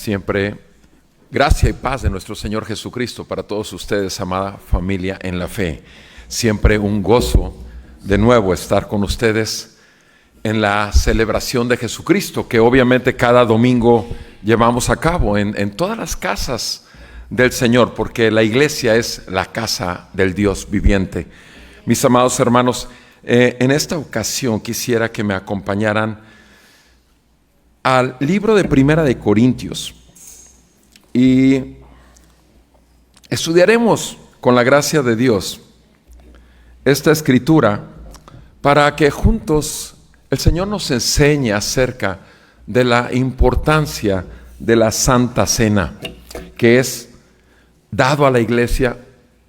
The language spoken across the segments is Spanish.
Siempre gracia y paz de nuestro Señor Jesucristo para todos ustedes, amada familia en la fe. Siempre un gozo de nuevo estar con ustedes en la celebración de Jesucristo, que obviamente cada domingo llevamos a cabo en todas las casas del Señor, porque la iglesia es la casa del Dios viviente. Mis amados hermanos, en esta ocasión quisiera que me acompañaran al libro de Primera de Corintios y estudiaremos con la gracia de Dios esta escritura para que juntos el Señor nos enseñe acerca de la importancia de la Santa Cena, que es dado a la iglesia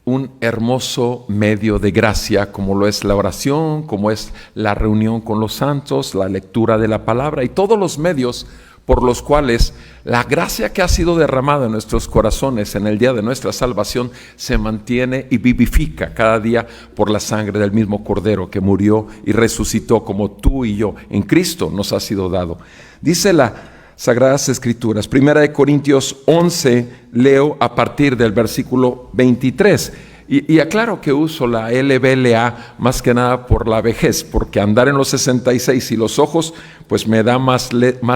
un hermoso medio de gracia, como lo es la oración, como es la reunión con los santos, la lectura de la palabra y todos los medios por los cuales la gracia que ha sido derramada en nuestros corazones en el día de nuestra salvación se mantiene y vivifica cada día por la sangre del mismo Cordero que murió y resucitó como tú y yo en Cristo nos ha sido dado. Dice las Sagradas Escrituras, Primera de Corintios 11, leo a partir del versículo 23. Y aclaro que uso la LBLA más que nada por la vejez, porque andar en los 66 y los ojos, pues me da más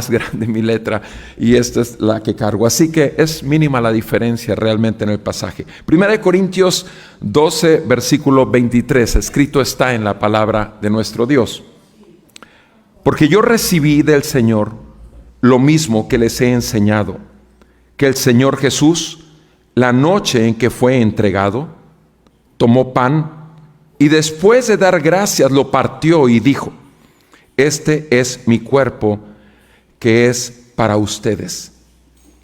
grande mi letra, y esta es la que cargo. Así que es mínima la diferencia realmente en el pasaje. Primera de Corintios 12, versículo 23, escrito está en la palabra de nuestro Dios. Porque yo recibí del Señor lo mismo que les he enseñado, que el Señor Jesús, la noche en que fue entregado, tomó pan y después de dar gracias lo partió y dijo: este es mi cuerpo que es para ustedes.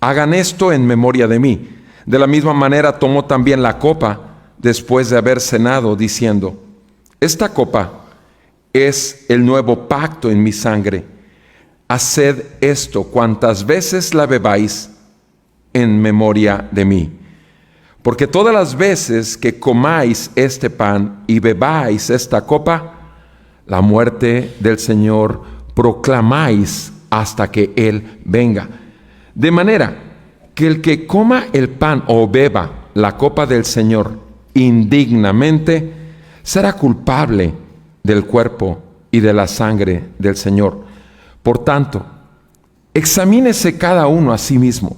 Hagan esto en memoria de mí. De la misma manera tomó también la copa después de haber cenado, diciendo: esta copa es el nuevo pacto en mi sangre. Haced esto cuantas veces la bebáis en memoria de mí. Porque todas las veces que comáis este pan y bebáis esta copa, la muerte del Señor proclamáis hasta que Él venga. De manera que el que coma el pan o beba la copa del Señor indignamente, será culpable del cuerpo y de la sangre del Señor. Por tanto, examínese cada uno a sí mismo,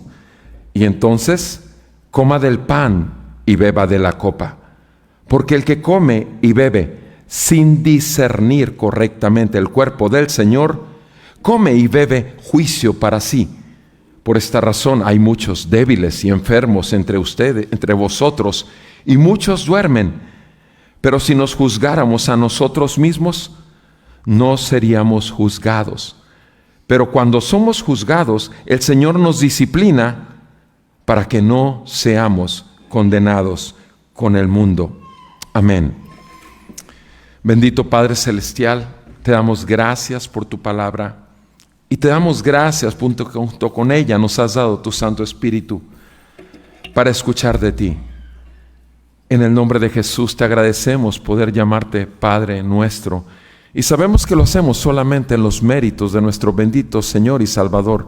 y entonces coma del pan y beba de la copa. Porque el que come y bebe sin discernir correctamente el cuerpo del Señor, come y bebe juicio para sí. Por esta razón hay muchos débiles y enfermos entre vosotros, y muchos duermen. Pero si nos juzgáramos a nosotros mismos, no seríamos juzgados. Pero cuando somos juzgados, el Señor nos disciplina para que no seamos condenados con el mundo. Amén. Bendito Padre Celestial, te damos gracias por tu palabra y te damos gracias junto con ella nos has dado tu Santo Espíritu para escuchar de ti. En el nombre de Jesús te agradecemos poder llamarte Padre nuestro, y sabemos que lo hacemos solamente en los méritos de nuestro bendito Señor y Salvador,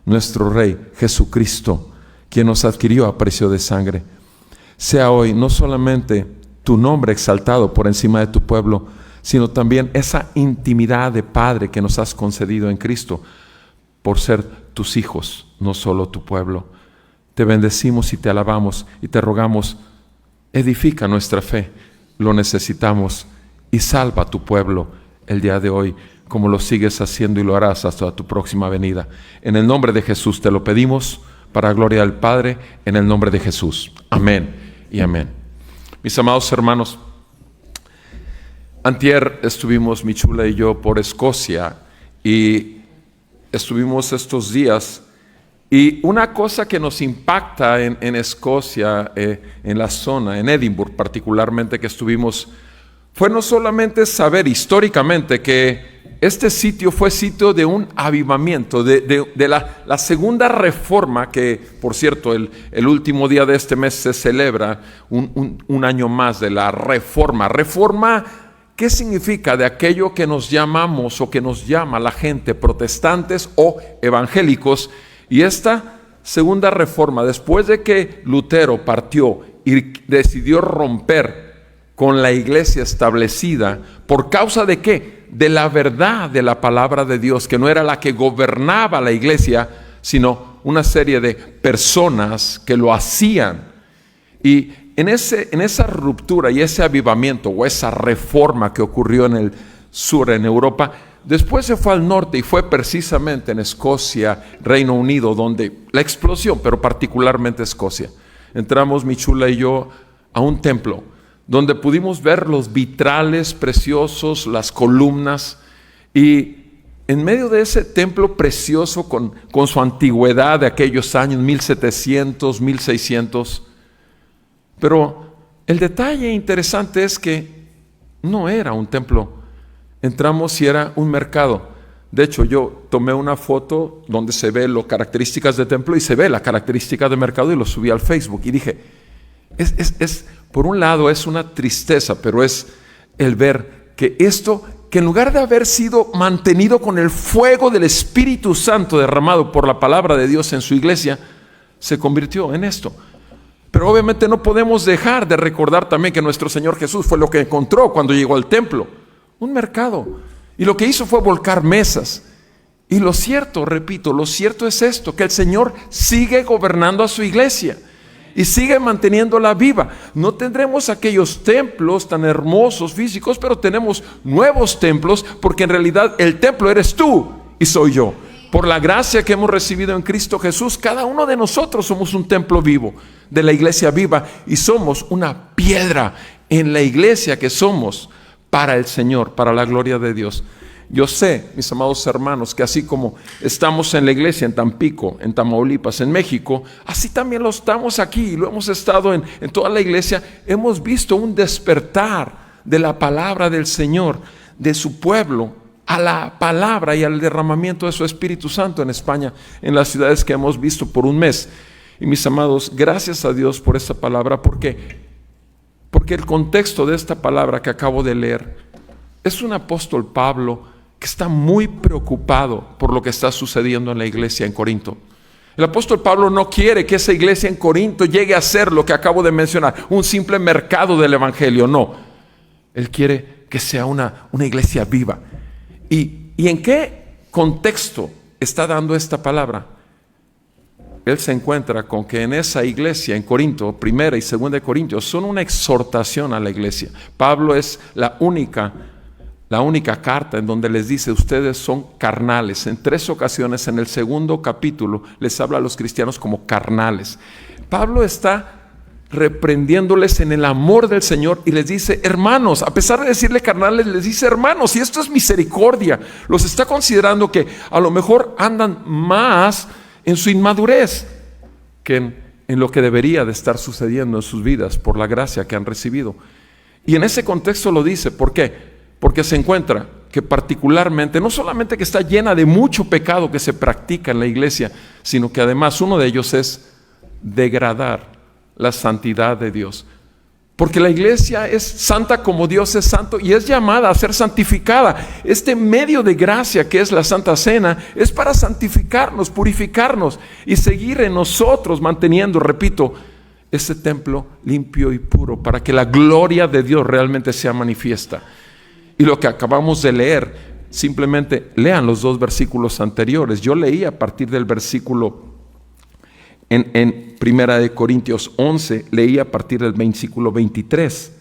nuestro Rey Jesucristo, quien nos adquirió a precio de sangre. Sea hoy no solamente tu nombre exaltado por encima de tu pueblo, sino también esa intimidad de Padre que nos has concedido en Cristo por ser tus hijos, no solo tu pueblo. Te bendecimos y te alabamos y te rogamos, edifica nuestra fe, lo necesitamos, y salva a tu pueblo el día de hoy, como lo sigues haciendo y lo harás hasta tu próxima venida. En el nombre de Jesús te lo pedimos, para gloria del Padre, en el nombre de Jesús. Amén y amén. Mis amados hermanos, antier estuvimos mi chula y yo por Escocia, y estuvimos estos días, y una cosa que nos impacta en Escocia, en la zona, en Edimburgo particularmente que estuvimos, fue no solamente saber históricamente que este sitio fue sitio de un avivamiento, de la segunda reforma, que por cierto el último día de este mes se celebra un año más de la reforma. Reforma, ¿qué significa? De aquello que nos llamamos o que nos llama la gente protestantes o evangélicos, y esta segunda reforma, después de que Lutero partió y decidió romper con la iglesia establecida, ¿por causa de qué? De la verdad de la palabra de Dios, que no era la que gobernaba la iglesia, sino una serie de personas que lo hacían. Y en esa ruptura y ese avivamiento o esa reforma que ocurrió en el sur, en Europa, después se fue al norte y fue precisamente en Escocia, Reino Unido, donde la explosión, pero particularmente Escocia. Entramos mi chula y yo a un templo donde pudimos ver los vitrales preciosos, las columnas, y en medio de ese templo precioso con su antigüedad de aquellos años, 1700, 1600, pero el detalle interesante es que no era un templo. Entramos y era un mercado. De hecho, yo tomé una foto donde se ve las características del templo y se ve la característica del mercado y lo subí al Facebook. Y dije, por un lado es una tristeza, pero es el ver que esto, que en lugar de haber sido mantenido con el fuego del Espíritu Santo derramado por la palabra de Dios en su iglesia, se convirtió en esto. Pero obviamente no podemos dejar de recordar también que nuestro Señor Jesús fue lo que encontró cuando llegó al templo, un mercado. Y lo que hizo fue volcar mesas. Y lo cierto, repito, lo cierto es esto, que el Señor sigue gobernando a su iglesia y sigue manteniéndola viva. No tendremos aquellos templos tan hermosos físicos, pero tenemos nuevos templos, porque en realidad el templo eres tú y soy yo. Por la gracia que hemos recibido en Cristo Jesús, cada uno de nosotros somos un templo vivo de la iglesia viva y somos una piedra en la iglesia que somos para el Señor, para la gloria de Dios. Yo sé, mis amados hermanos, que así como estamos en la iglesia en Tampico, en Tamaulipas, en México, así también lo estamos aquí y lo hemos estado en toda la iglesia. Hemos visto un despertar de la palabra del Señor, de su pueblo, a la palabra y al derramamiento de su Espíritu Santo en España, en las ciudades que hemos visto por un mes. Y mis amados, gracias a Dios por esta palabra, porque el contexto de esta palabra que acabo de leer es un apóstol Pablo que está muy preocupado por lo que está sucediendo en la iglesia en Corinto. El apóstol Pablo no quiere que esa iglesia en Corinto llegue a ser lo que acabo de mencionar, un simple mercado del evangelio, no. Él quiere que sea una iglesia viva. ¿Y en qué contexto está dando esta palabra? Él se encuentra con que en esa iglesia en Corinto, primera y segunda de Corintios, son una exhortación a la iglesia. Pablo es la única carta en donde les dice, ustedes son carnales. En 3 ocasiones en el segundo capítulo les habla a los cristianos como carnales. Pablo está reprendiéndoles en el amor del Señor y les dice, hermanos, a pesar de decirle carnales, les dice hermanos, y esto es misericordia. Los está considerando que a lo mejor andan más en su inmadurez que en lo que debería de estar sucediendo en sus vidas por la gracia que han recibido. Y en ese contexto lo dice, ¿por qué? Porque se encuentra que particularmente, no solamente que está llena de mucho pecado que se practica en la iglesia, sino que además uno de ellos es degradar la santidad de Dios. Porque la iglesia es santa como Dios es santo y es llamada a ser santificada. Este medio de gracia que es la Santa Cena es para santificarnos, purificarnos y seguir en nosotros manteniendo, repito, ese templo limpio y puro para que la gloria de Dios realmente sea manifiesta. Y lo que acabamos de leer, simplemente lean los 2 versículos anteriores. Yo leí a partir del versículo en Primera de Corintios 11, leí a partir del versículo 23.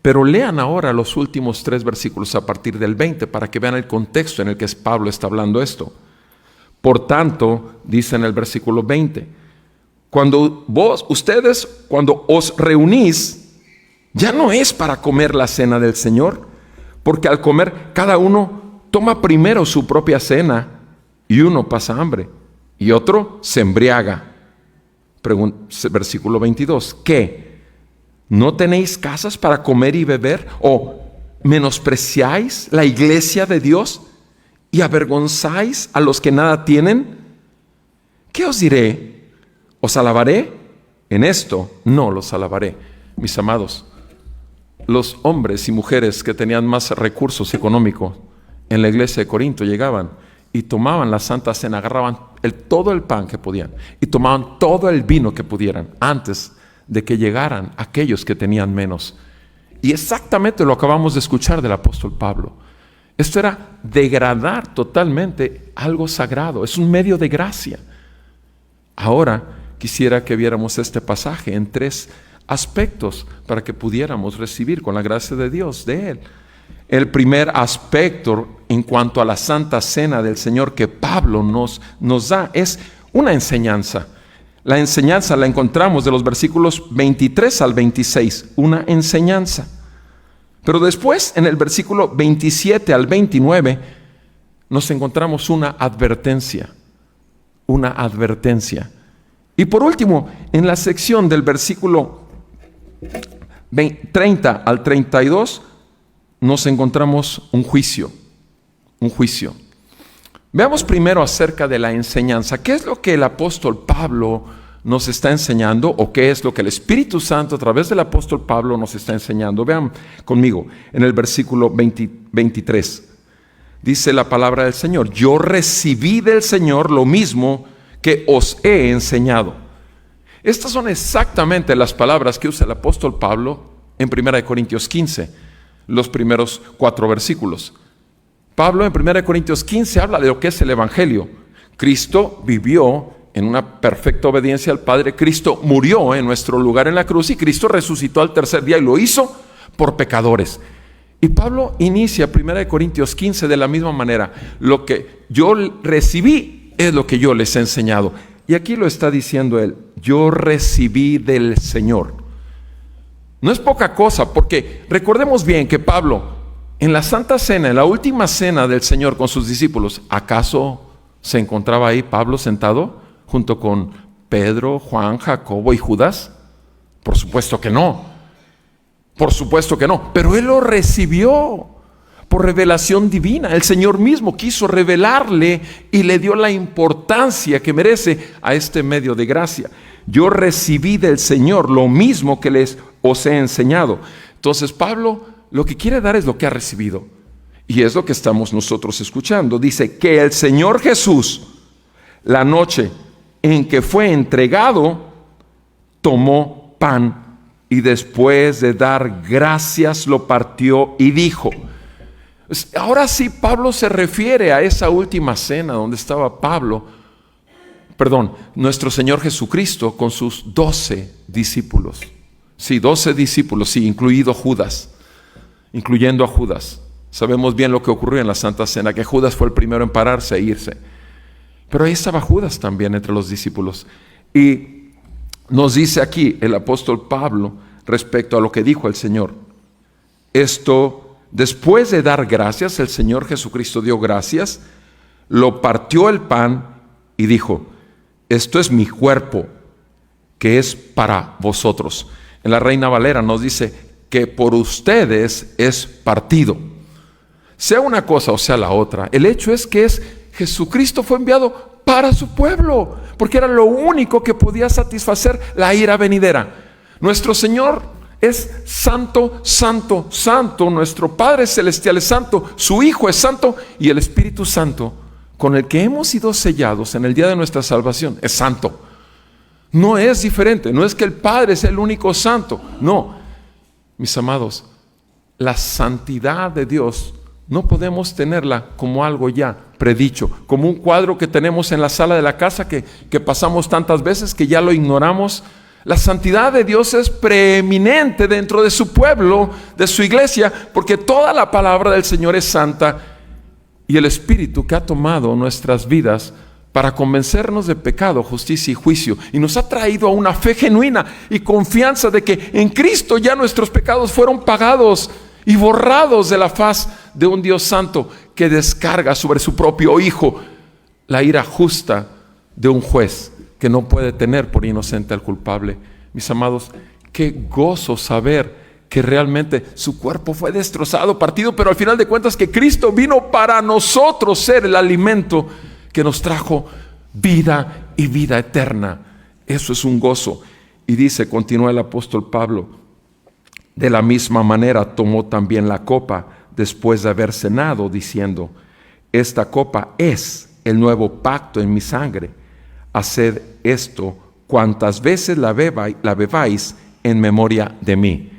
Pero lean ahora los últimos 3 versículos a partir del 20 para que vean el contexto en el que Pablo está hablando esto. Por tanto, dice en el versículo 20, cuando os reunís, ya no es para comer la cena del Señor, porque al comer cada uno toma primero su propia cena y uno pasa hambre y otro se embriaga. Versículo 22, ¿qué? ¿No tenéis casas para comer y beber? ¿O menospreciáis la iglesia de Dios y avergonzáis a los que nada tienen? ¿Qué os diré? ¿Os alabaré? En esto no los alabaré. Mis amados, los hombres y mujeres que tenían más recursos económicos en la iglesia de Corinto llegaban y tomaban la Santa Cena, agarraban todo el pan que podían y tomaban todo el vino que pudieran antes de que llegaran aquellos que tenían menos. Y exactamente lo acabamos de escuchar del apóstol Pablo. Esto era degradar totalmente algo sagrado, es un medio de gracia. Ahora quisiera que viéramos este pasaje en 3 aspectos para que pudiéramos recibir con la gracia de Dios de Él. El primer aspecto en cuanto a la Santa Cena del Señor que Pablo nos da es una enseñanza. La enseñanza la encontramos de los versículos 23 al 26, una enseñanza. Pero después, en el versículo 27 al 29, nos encontramos una advertencia. Una advertencia. Y por último, en la sección del versículo 30 al 32, nos encontramos un juicio. Un juicio. Veamos primero acerca de la enseñanza. ¿Qué es lo que el apóstol Pablo nos está enseñando, o qué es lo que el Espíritu Santo a través del apóstol Pablo nos está enseñando? Vean conmigo en el versículo 23. Dice la palabra del Señor: yo recibí del Señor lo mismo que os he enseñado. Estas son exactamente las palabras que usa el apóstol Pablo en 1 Corintios 15, los primeros 4 versículos. Pablo en 1 Corintios 15 habla de lo que es el Evangelio. Cristo vivió en una perfecta obediencia al Padre. Cristo murió en nuestro lugar en la cruz y Cristo resucitó al tercer día y lo hizo por pecadores. Y Pablo inicia 1 Corintios 15 de la misma manera. Lo que yo recibí es lo que yo les he enseñado. Y aquí lo está diciendo él: yo recibí del Señor. No es poca cosa, porque recordemos bien que Pablo, en la Santa Cena, en la última cena del Señor con sus discípulos, ¿acaso se encontraba ahí Pablo sentado junto con Pedro, Juan, Jacobo y Judas? Por supuesto que no. Por supuesto que no. Pero él lo recibió por revelación divina. El Señor mismo quiso revelarle y le dio la importancia que merece a este medio de gracia. Yo recibí del Señor lo mismo que os he enseñado. Entonces Pablo lo que quiere dar es lo que ha recibido. Y es lo que estamos nosotros escuchando. Dice que el Señor Jesús, la noche en que fue entregado, tomó pan y después de dar gracias lo partió y dijo. Ahora sí, Pablo se refiere a esa última cena donde estaba nuestro Señor Jesucristo con sus 12 discípulos. Sí, 12 discípulos, sí, incluyendo a Judas. Sabemos bien lo que ocurrió en la Santa Cena, que Judas fue el primero en pararse e irse. Pero ahí estaba Judas también entre los discípulos. Y nos dice aquí el apóstol Pablo respecto a lo que dijo el Señor. Esto, después de dar gracias, el Señor Jesucristo dio gracias, lo partió el pan y dijo: esto es mi cuerpo, que es para vosotros. En la Reina Valera nos dice que por ustedes es partido. Sea una cosa o sea la otra, el hecho es que Jesucristo fue enviado para su pueblo, porque era lo único que podía satisfacer la ira venidera. Nuestro Señor es santo, santo, santo. Nuestro Padre Celestial es santo, su Hijo es santo, y el Espíritu Santo, con el que hemos sido sellados en el día de nuestra salvación, es santo. No es diferente, no es que el Padre es el único santo. No, mis amados, la santidad de Dios no podemos tenerla como algo ya predicho, como un cuadro que tenemos en la sala de la casa que pasamos tantas veces que ya lo ignoramos. La santidad de Dios es preeminente dentro de su pueblo, de su iglesia, porque toda la palabra del Señor es santa, y el Espíritu que ha tomado nuestras vidas para convencernos de pecado, justicia y juicio, y nos ha traído a una fe genuina y confianza de que en Cristo ya nuestros pecados fueron pagados y borrados de la faz de un Dios santo que descarga sobre su propio Hijo la ira justa de un juez que no puede tener por inocente al culpable. Mis amados, qué gozo saber que realmente su cuerpo fue destrozado, partido, pero al final de cuentas que Cristo vino para nosotros ser el alimento que nos trajo vida y vida eterna. Eso es un gozo. Y dice, continúa el apóstol Pablo: de la misma manera tomó también la copa después de haber cenado, diciendo: esta copa es el nuevo pacto en mi sangre. Haced esto cuantas veces la bebáis en memoria de mí.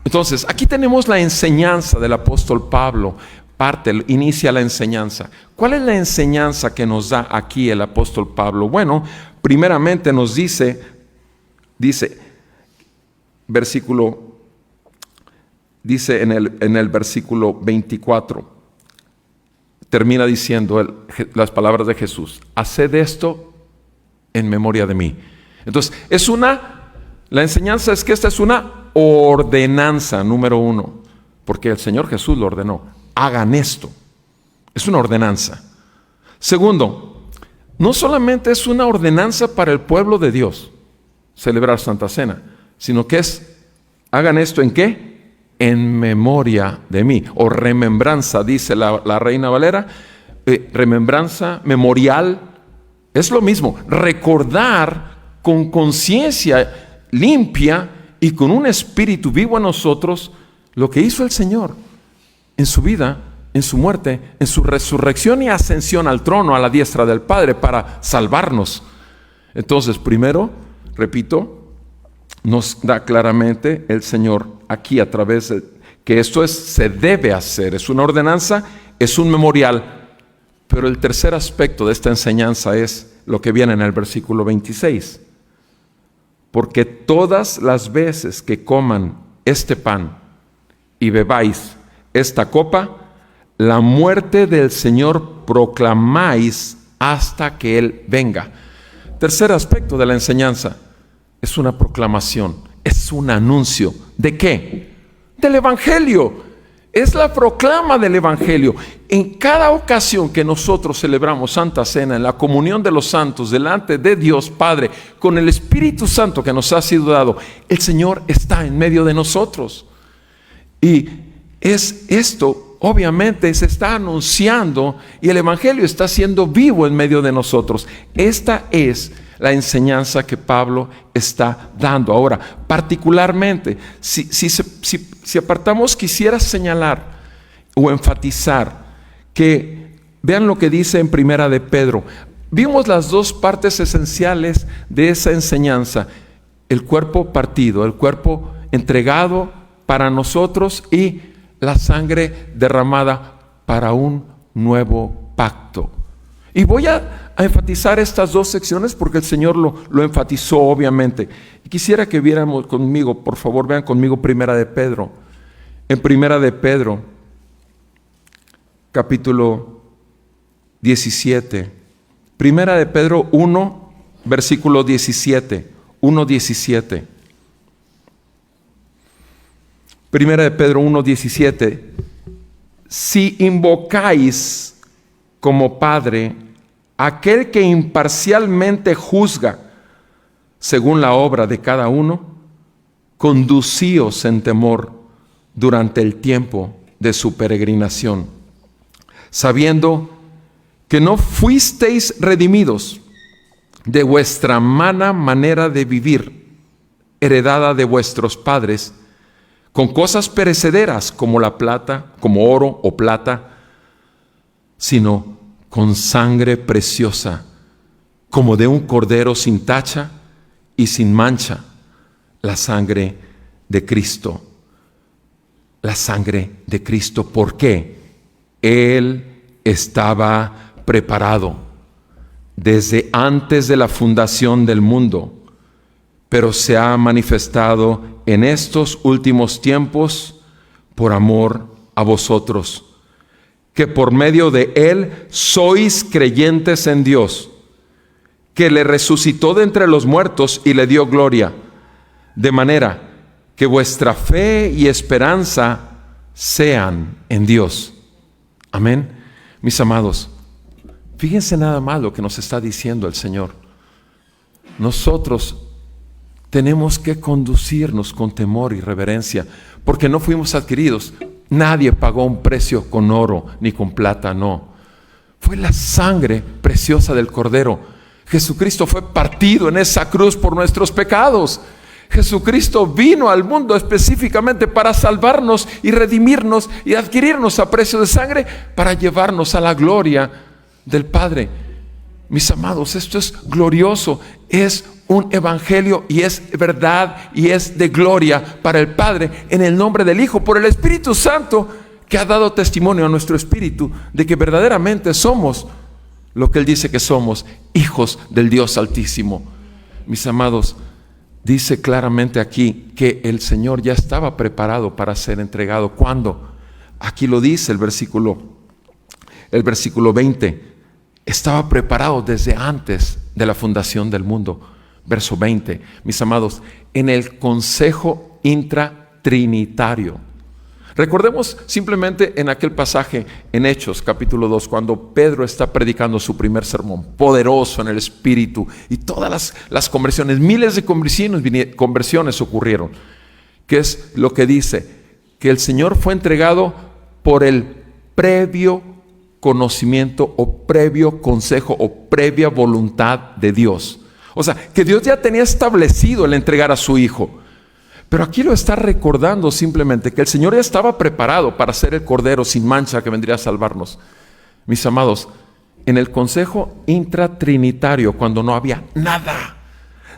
Entonces, aquí tenemos la enseñanza del apóstol Pablo. Inicia la enseñanza. ¿Cuál es la enseñanza que nos da aquí el apóstol Pablo? Bueno, primeramente nos dice en el versículo 24, termina diciendo las palabras de Jesús: haced esto en memoria de mí. Entonces, la enseñanza es que esta es una ordenanza, número uno, porque el Señor Jesús lo ordenó. Hagan esto. Es una ordenanza. Segundo, no solamente es una ordenanza para el pueblo de Dios celebrar Santa Cena, sino que hagan esto ¿en qué? En memoria de mí, o remembranza, dice la Reina Valera. Remembranza, memorial, es lo mismo. Recordar con conciencia limpia y con un espíritu vivo en nosotros lo que hizo el Señor en su vida, en su muerte, en su resurrección y ascensión al trono a la diestra del Padre para salvarnos. Entonces, primero, repito, nos da claramente el Señor aquí a través de que esto se debe hacer, es una ordenanza, es un memorial. Pero el tercer aspecto de esta enseñanza es lo que viene en el versículo 26. Porque todas las veces que coman este pan y bebáis esta copa, la muerte del Señor proclamáis hasta que Él venga. Tercer aspecto de la enseñanza, es una proclamación, es un anuncio. ¿De qué? Del Evangelio. Es la proclama del Evangelio. En cada ocasión que nosotros celebramos Santa Cena, en la comunión de los santos, delante de Dios Padre, con el Espíritu Santo que nos ha sido dado, el Señor está en medio de nosotros. Y esto obviamente se está anunciando y el Evangelio está siendo vivo en medio de nosotros. Esta es la enseñanza que Pablo está dando. Ahora, particularmente, si apartamos, quisiera señalar o enfatizar que vean lo que dice en Primera de Pedro. Vimos las dos partes esenciales de esa enseñanza: el cuerpo partido, el cuerpo entregado para nosotros, y la sangre derramada para un nuevo pacto. Y voy a enfatizar estas dos secciones porque el Señor lo enfatizó obviamente. Y quisiera que viéramos conmigo, por favor, vean conmigo Primera de Pedro. En Primera de Pedro, capítulo 17. Primera de Pedro 1, versículo 17. 1:17. Primera de Pedro 1:17. Si invocáis como Padre aquel que imparcialmente juzga según la obra de cada uno, conducíos en temor durante el tiempo de su peregrinación, sabiendo que no fuisteis redimidos de vuestra mala manera de vivir, heredada de vuestros padres, con cosas perecederas como la plata, como oro o plata, sino con sangre preciosa, como de un cordero sin tacha y sin mancha, la sangre de Cristo. La sangre de Cristo. ¿Por qué? Él estaba preparado desde antes de la fundación del mundo, pero se ha manifestado en estos últimos tiempos por amor a vosotros, que por medio de Él sois creyentes en Dios, que le resucitó de entre los muertos y le dio gloria, de manera que vuestra fe y esperanza sean en Dios. Amén. Mis amados, fíjense nada más lo que nos está diciendo el Señor. Nosotros tenemos que conducirnos con temor y reverencia, porque no fuimos adquiridos. Nadie pagó un precio con oro ni con plata, no. Fue la sangre preciosa del Cordero. Jesucristo fue partido en esa cruz por nuestros pecados. Jesucristo vino al mundo específicamente para salvarnos y redimirnos y adquirirnos a precio de sangre para llevarnos a la gloria del Padre. Mis amados, esto es glorioso, es un evangelio y es verdad y es de gloria para el Padre en el nombre del Hijo, por el Espíritu Santo que ha dado testimonio a nuestro espíritu de que verdaderamente somos lo que Él dice que somos, hijos del Dios Altísimo. Mis amados, dice claramente aquí que el Señor ya estaba preparado para ser entregado. ¿Cuándo? Aquí lo dice el versículo 20. Estaba preparado desde antes de la fundación del mundo. Verso 20, mis amados, en el consejo intratrinitario. Recordemos simplemente en aquel pasaje en Hechos capítulo 2, cuando Pedro está predicando su primer sermón, poderoso en el Espíritu, y todas las conversiones, miles de conversiones ocurrieron. ¿Qué es lo que dice? Que el Señor fue entregado por el previo conocimiento o previo consejo o previa voluntad de Dios. O sea, que Dios ya tenía establecido el entregar a su Hijo. Pero aquí lo está recordando simplemente que el Señor ya estaba preparado para ser el Cordero sin mancha que vendría a salvarnos. Mis amados, en el consejo intratrinitario, cuando no había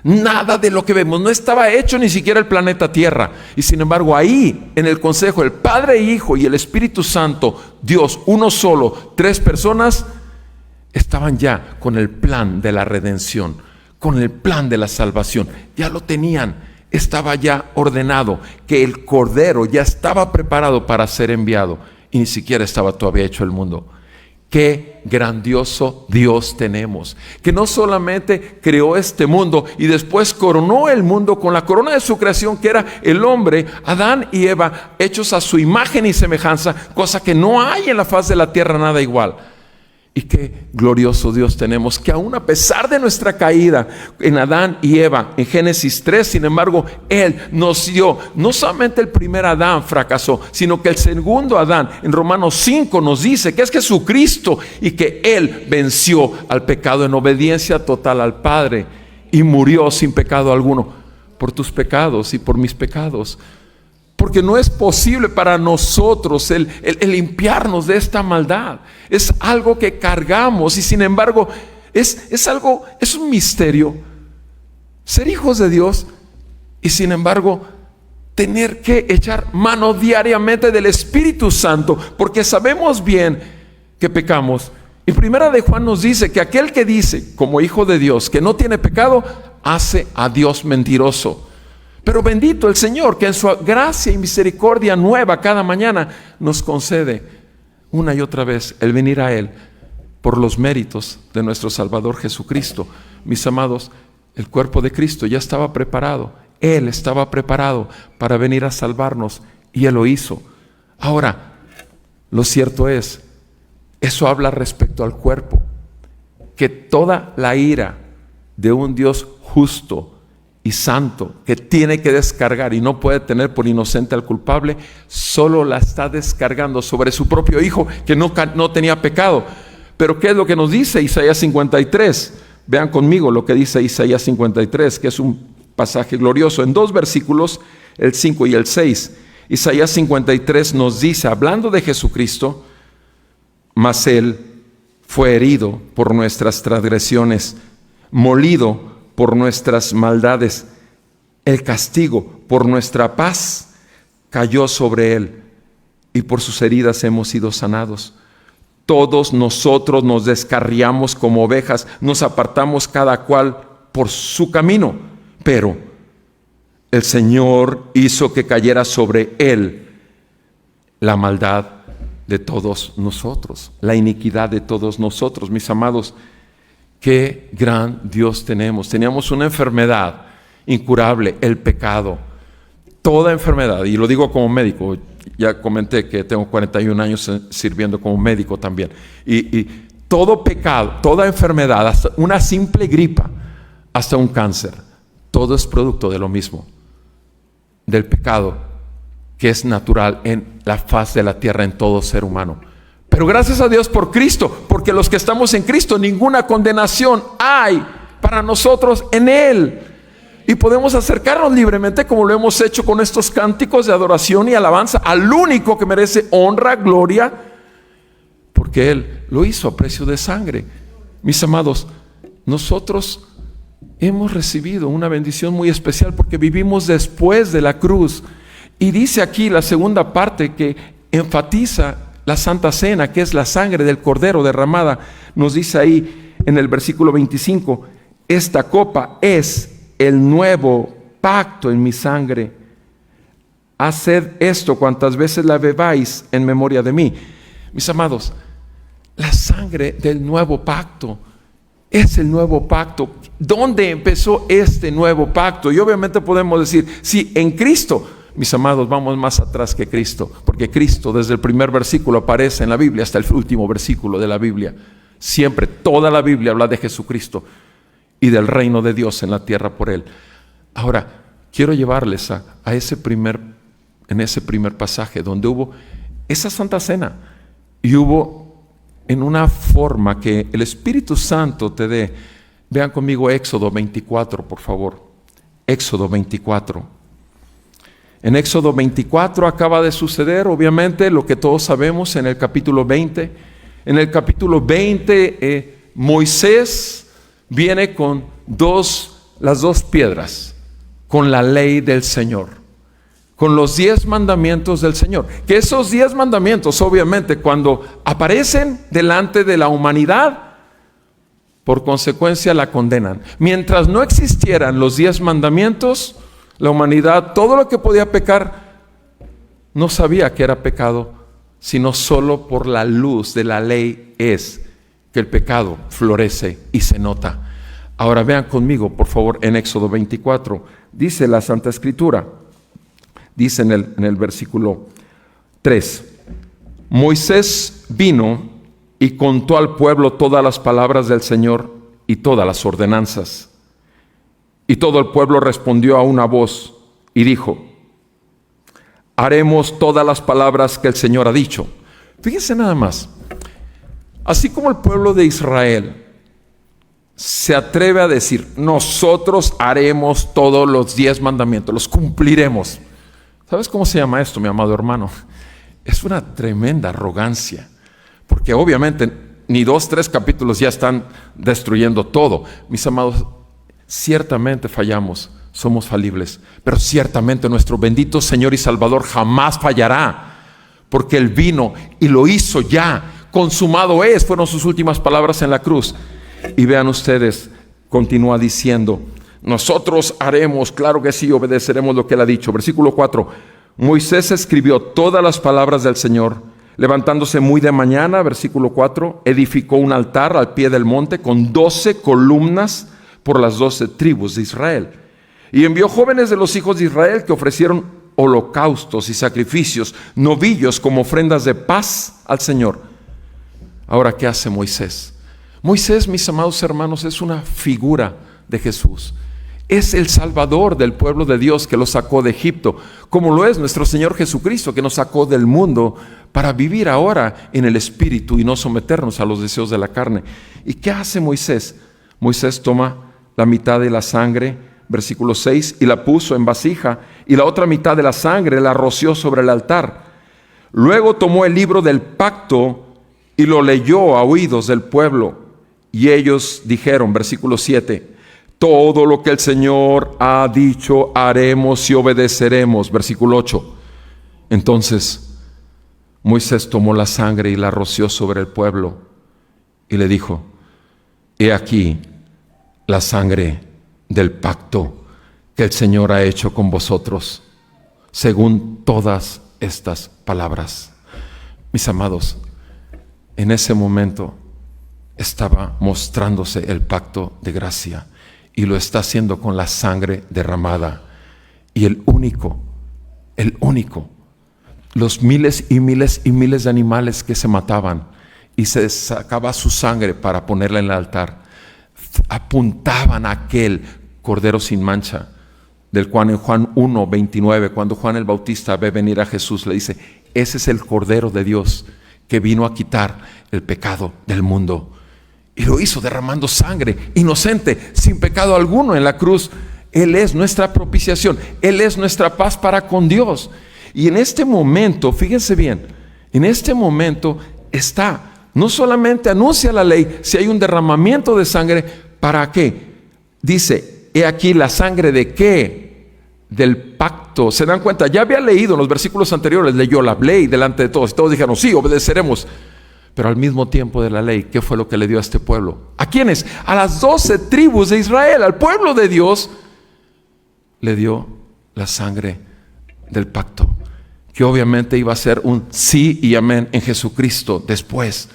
nada de lo que vemos, no estaba hecho ni siquiera el planeta Tierra, y sin embargo ahí en el consejo el Padre, Hijo y el Espíritu Santo, Dios uno solo, 3 personas, estaban ya con el plan de la redención, con el plan de la salvación. Ya lo tenían, estaba ya ordenado, que el Cordero ya estaba preparado para ser enviado y ni siquiera estaba todavía hecho el mundo. Qué grandioso Dios tenemos, que no solamente creó este mundo y después coronó el mundo con la corona de su creación, que era el hombre, Adán y Eva, hechos a su imagen y semejanza, cosa que no hay en la faz de la tierra nada igual. Y qué glorioso Dios tenemos, que aún a pesar de nuestra caída en Adán y Eva, en Génesis 3, sin embargo, Él nos dio, no solamente el primer Adán fracasó, sino que el segundo Adán, en Romanos 5 nos dice que es Jesucristo y que Él venció al pecado en obediencia total al Padre y murió sin pecado alguno, por tus pecados y por mis pecados. Porque no es posible para nosotros el limpiarnos de esta maldad. Es algo que cargamos y sin embargo es un misterio. Ser hijos de Dios y sin embargo tener que echar mano diariamente del Espíritu Santo, porque sabemos bien que pecamos. Y Primera de Juan nos dice que aquel que dice como hijo de Dios que no tiene pecado, hace a Dios mentiroso. Pero bendito el Señor, que en su gracia y misericordia nueva cada mañana nos concede una y otra vez el venir a Él por los méritos de nuestro Salvador Jesucristo. Mis amados, el cuerpo de Cristo ya estaba preparado. Él estaba preparado para venir a salvarnos y Él lo hizo. Ahora, lo cierto es, eso habla respecto al cuerpo, que toda la ira de un Dios justo y santo, que tiene que descargar y no puede tener por inocente al culpable, solo la está descargando sobre su propio Hijo, que no tenía pecado. Pero ¿qué es lo que nos dice Isaías 53? Vean conmigo lo que dice Isaías 53, que es un pasaje glorioso. En 2 versículos, el 5 y el 6, Isaías 53 nos dice, hablando de Jesucristo, mas Él fue herido por nuestras transgresiones, molido por nuestras maldades, el castigo por nuestra paz cayó sobre Él, y por sus heridas hemos sido sanados. Todos nosotros nos descarriamos como ovejas, nos apartamos cada cual por su camino, pero el Señor hizo que cayera sobre Él la maldad de todos nosotros, la iniquidad de todos nosotros. Mis amados, qué gran Dios tenemos. Teníamos una enfermedad incurable, el pecado. Toda enfermedad, y lo digo como médico, ya comenté que tengo 41 años sirviendo como médico también. Y todo pecado, toda enfermedad, hasta una simple gripa, hasta un cáncer, todo es producto de lo mismo, del pecado que es natural en la faz de la tierra, en todo ser humano. Pero gracias a Dios por Cristo, porque los que estamos en Cristo, ninguna condenación hay para nosotros en Él. Y podemos acercarnos libremente, como lo hemos hecho con estos cánticos de adoración y alabanza, al único que merece honra, gloria, porque Él lo hizo a precio de sangre. Mis amados, nosotros hemos recibido una bendición muy especial porque vivimos después de la cruz. Y dice aquí la segunda parte que enfatiza la Santa Cena, que es la sangre del Cordero derramada. Nos dice ahí en el versículo 25, esta copa es el nuevo pacto en mi sangre. Haced esto cuantas veces la bebáis en memoria de mí. Mis amados, la sangre del nuevo pacto es el nuevo pacto. ¿Dónde empezó este nuevo pacto? Y obviamente podemos decir, sí, en Cristo. Mis amados, vamos más atrás que Cristo, porque Cristo desde el primer versículo aparece en la Biblia hasta el último versículo de la Biblia. Siempre, toda la Biblia habla de Jesucristo y del reino de Dios en la tierra por Él. Ahora, quiero llevarles en ese primer pasaje donde hubo esa Santa Cena y hubo en una forma que el Espíritu Santo te dé. Vean conmigo Éxodo 24, por favor. Éxodo 24. En Éxodo 24 acaba de suceder, obviamente, lo que todos sabemos en el capítulo 20. En el capítulo 20, Moisés viene con las dos piedras, con la ley del Señor, con los 10 mandamientos del Señor. Que esos 10 mandamientos, obviamente, cuando aparecen delante de la humanidad, por consecuencia la condenan. Mientras no existieran los 10 mandamientos, la humanidad, todo lo que podía pecar, no sabía que era pecado, sino solo por la luz de la ley es que el pecado florece y se nota. Ahora vean conmigo, por favor, en Éxodo 24, dice la Santa Escritura, dice en el versículo 3, Moisés vino y contó al pueblo todas las palabras del Señor y todas las ordenanzas. Y todo el pueblo respondió a una voz y dijo, haremos todas las palabras que el Señor ha dicho. Fíjense nada más, así como el pueblo de Israel se atreve a decir, nosotros haremos todos los 10 mandamientos, los cumpliremos. ¿Sabes cómo se llama esto, mi amado hermano? Es una tremenda arrogancia, porque obviamente ni 2, 3 capítulos ya están destruyendo todo. Mis amados, ciertamente fallamos, somos falibles, pero ciertamente nuestro bendito Señor y Salvador jamás fallará, porque Él vino y lo hizo ya, consumado es, fueron sus últimas palabras en la cruz. Y vean ustedes, continúa diciendo, nosotros haremos, claro que sí, obedeceremos lo que Él ha dicho. Versículo 4, Moisés escribió todas las palabras del Señor, levantándose muy de mañana, versículo 4, edificó un altar al pie del monte con 12 columnas por las 12 tribus de Israel. Y envió jóvenes de los hijos de Israel que ofrecieron holocaustos y sacrificios, novillos como ofrendas de paz al Señor. Ahora, ¿qué hace Moisés? Moisés, mis amados hermanos, es una figura de Jesús. Es el Salvador del pueblo de Dios que lo sacó de Egipto, como lo es nuestro Señor Jesucristo, que nos sacó del mundo para vivir ahora en el Espíritu y no someternos a los deseos de la carne. ¿Y qué hace Moisés? Moisés toma la mitad de la sangre, versículo 6, y la puso en vasija, y la otra mitad de la sangre la roció sobre el altar. Luego tomó el libro del pacto y lo leyó a oídos del pueblo. Y ellos dijeron, versículo 7, todo lo que el Señor ha dicho haremos y obedeceremos. Versículo 8. Entonces Moisés tomó la sangre y la roció sobre el pueblo y le dijo, he aquí la sangre del pacto que el Señor ha hecho con vosotros, según todas estas palabras. Mis amados, en ese momento estaba mostrándose el pacto de gracia y lo está haciendo con la sangre derramada. Y el único, los miles y miles y miles de animales que se mataban y se sacaba su sangre para ponerla en el altar, apuntaban a aquel Cordero sin mancha, del cual en Juan 1:29, cuando Juan el Bautista ve venir a Jesús, le dice, ese es el Cordero de Dios que vino a quitar el pecado del mundo. Y lo hizo derramando sangre, inocente, sin pecado alguno en la cruz. Él es nuestra propiciación, Él es nuestra paz para con Dios. Y en este momento, fíjense bien, en este momento no solamente anuncia la ley, si hay un derramamiento de sangre, ¿para qué? Dice, he aquí la sangre de qué? Del pacto. ¿Se dan cuenta? Ya había leído en los versículos anteriores, leyó la ley delante de todos, y todos dijeron, sí, obedeceremos. Pero al mismo tiempo de la ley, ¿qué fue lo que le dio a este pueblo? ¿A quiénes? A las 12 tribus de Israel, al pueblo de Dios, le dio la sangre del pacto, que obviamente iba a ser un sí y amén en Jesucristo después.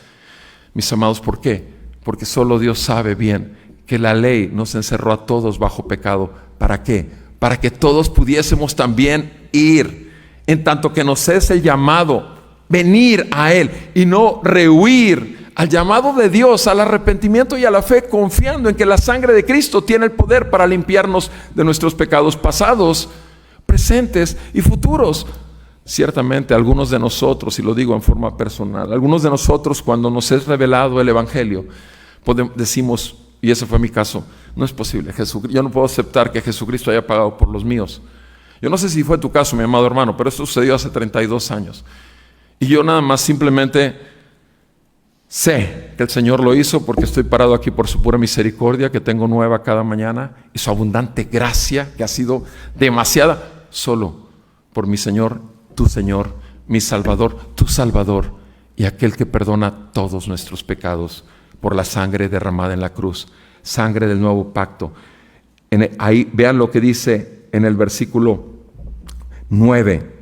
Mis amados, ¿por qué? Porque solo Dios sabe bien que la ley nos encerró a todos bajo pecado. ¿Para qué? Para que todos pudiésemos también ir, en tanto que nos es el llamado, venir a Él y no rehuir al llamado de Dios, al arrepentimiento y a la fe, confiando en que la sangre de Cristo tiene el poder para limpiarnos de nuestros pecados pasados, presentes y futuros. Ciertamente algunos de nosotros, y lo digo en forma personal, algunos de nosotros cuando nos es revelado el Evangelio, decimos, y ese fue mi caso, no es posible, yo no puedo aceptar que Jesucristo haya pagado por los míos. Yo no sé si fue tu caso, mi amado hermano, pero esto sucedió hace 32 años. Y yo nada más simplemente sé que el Señor lo hizo porque estoy parado aquí por su pura misericordia, que tengo nueva cada mañana, y su abundante gracia, que ha sido demasiada, solo por mi Señor, tu Señor, mi Salvador, tu Salvador, y aquel que perdona todos nuestros pecados por la sangre derramada en la cruz, sangre del nuevo pacto. Ahí vean lo que dice en el versículo 9.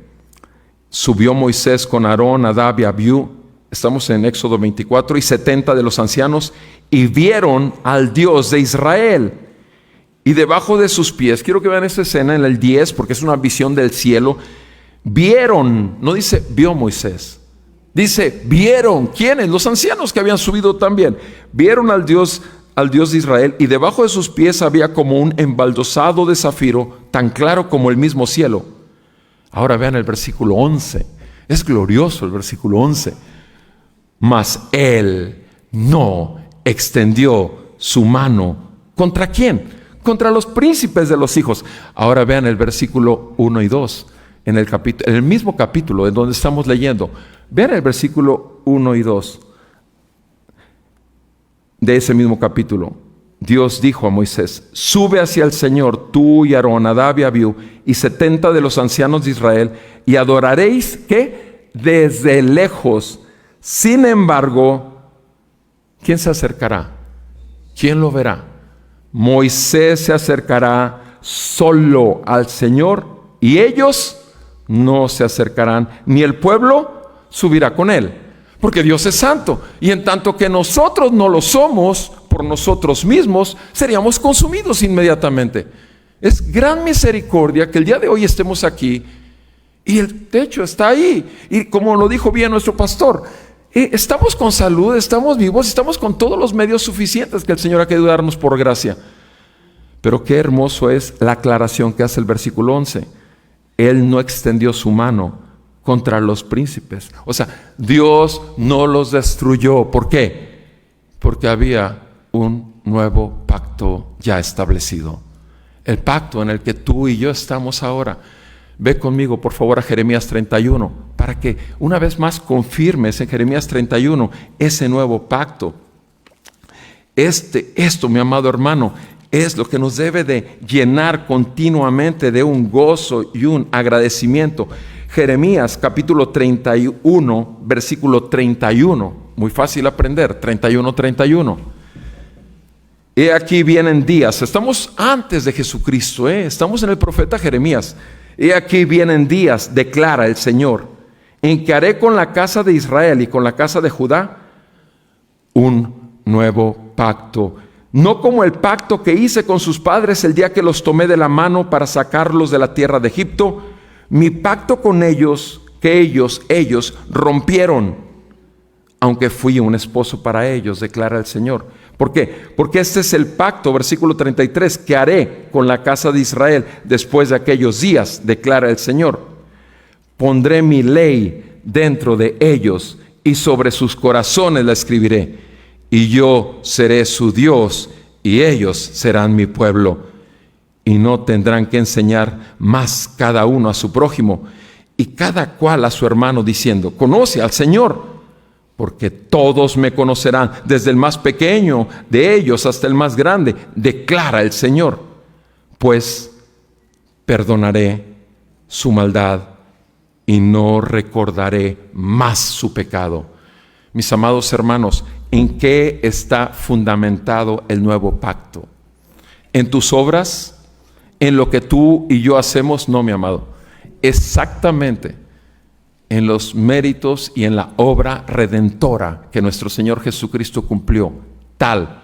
Subió Moisés con Aarón, Nadab y Abiú, estamos en Éxodo 24, y 70 de los ancianos, y vieron al Dios de Israel. Y debajo de sus pies, quiero que vean esta escena en el 10, porque es una visión del cielo. Vieron, no dice vio Moisés, dice vieron. ¿Quiénes? Los ancianos que habían subido también. Vieron al Dios de Israel, y debajo de sus pies había como un embaldosado de zafiro, tan claro como el mismo cielo. Ahora vean el versículo 11. Es glorioso el versículo 11. Mas él no extendió su mano. ¿Contra quién? Contra los príncipes de los hijos. Ahora vean el versículo 1 y 2. En el mismo capítulo en donde estamos leyendo. Vean el versículo 1 y 2 de ese mismo capítulo. Dios dijo a Moisés, sube hacia el Señor, tú y Aarón, Nadab y Abiú, y 70 de los ancianos de Israel, y adoraréis, ¿qué? Desde lejos. Sin embargo, ¿quién se acercará? ¿Quién lo verá? Moisés se acercará solo al Señor, y ellos no se acercarán, ni el pueblo subirá con él. Porque Dios es santo, y en tanto que nosotros no lo somos por nosotros mismos, seríamos consumidos inmediatamente. Es gran misericordia que el día de hoy estemos aquí y el techo está ahí. Y como lo dijo bien nuestro pastor, estamos con salud, estamos vivos, estamos con todos los medios suficientes que el Señor ha querido darnos por gracia. Pero qué hermoso es la aclaración que hace el versículo 11. Él no extendió su mano contra los príncipes. O sea, Dios no los destruyó. ¿Por qué? Porque había un nuevo pacto ya establecido. El pacto en el que tú y yo estamos ahora. Ve conmigo, por favor, a Jeremías 31, para que una vez más confirmes en Jeremías 31 ese nuevo pacto. Esto, mi amado hermano, es lo que nos debe de llenar continuamente de un gozo y un agradecimiento. Jeremías capítulo 31, versículo 31. Muy fácil aprender, 31. He aquí vienen días, estamos antes de Jesucristo, estamos en el profeta Jeremías. He aquí vienen días, declara el Señor, en que haré con la casa de Israel y con la casa de Judá un nuevo pacto. No como el pacto que hice con sus padres el día que los tomé de la mano para sacarlos de la tierra de Egipto. Mi pacto con ellos, que ellos rompieron, aunque fui un esposo para ellos, declara el Señor. ¿Por qué? Porque este es el pacto, versículo 33, que haré con la casa de Israel después de aquellos días, declara el Señor. Pondré mi ley dentro de ellos y sobre sus corazones la escribiré. Y yo seré su Dios y ellos serán mi pueblo. y no tendrán que enseñar más cada uno a su prójimo y cada cual a su hermano, diciendo: conoce al Señor, porque todos me conocerán, desde el más pequeño de ellos hasta el más grande, declara el Señor, pues perdonaré su maldad y no recordaré más su pecado. Mis amados hermanos, ¿en qué está fundamentado el nuevo pacto? ¿En tus obras? ¿En lo que tú y yo hacemos? No, mi amado. Exactamente en los méritos y en la obra redentora que nuestro Señor Jesucristo cumplió, tal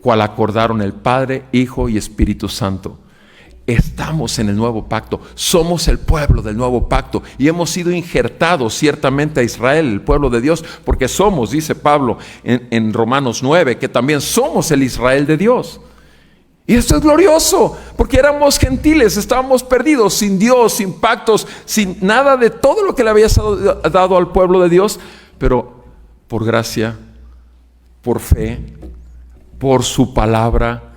cual acordaron el Padre, Hijo y Espíritu Santo. Estamos en el nuevo pacto, somos el pueblo del nuevo pacto y hemos sido injertados ciertamente a Israel, el pueblo de Dios, porque somos, dice Pablo en Romanos 9, que también somos el Israel de Dios. Y esto es glorioso, porque éramos gentiles, estábamos perdidos, sin Dios, sin pactos, sin nada de todo lo que le había dado al pueblo de Dios, pero por gracia, por fe, por su palabra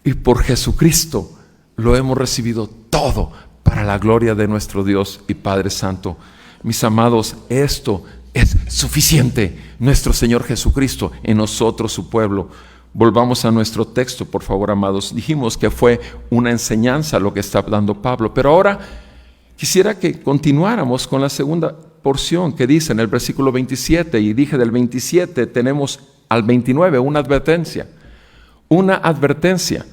y por Jesucristo, lo hemos recibido todo para la gloria de nuestro Dios y Padre Santo. Mis amados, esto es suficiente. Nuestro Señor Jesucristo en nosotros, su pueblo. Volvamos a nuestro texto, por favor, amados. Dijimos que fue una enseñanza lo que está dando Pablo, pero ahora quisiera que continuáramos con la segunda porción que dice en el versículo 27, y dije del 27 tenemos al 29 una advertencia. Una advertencia.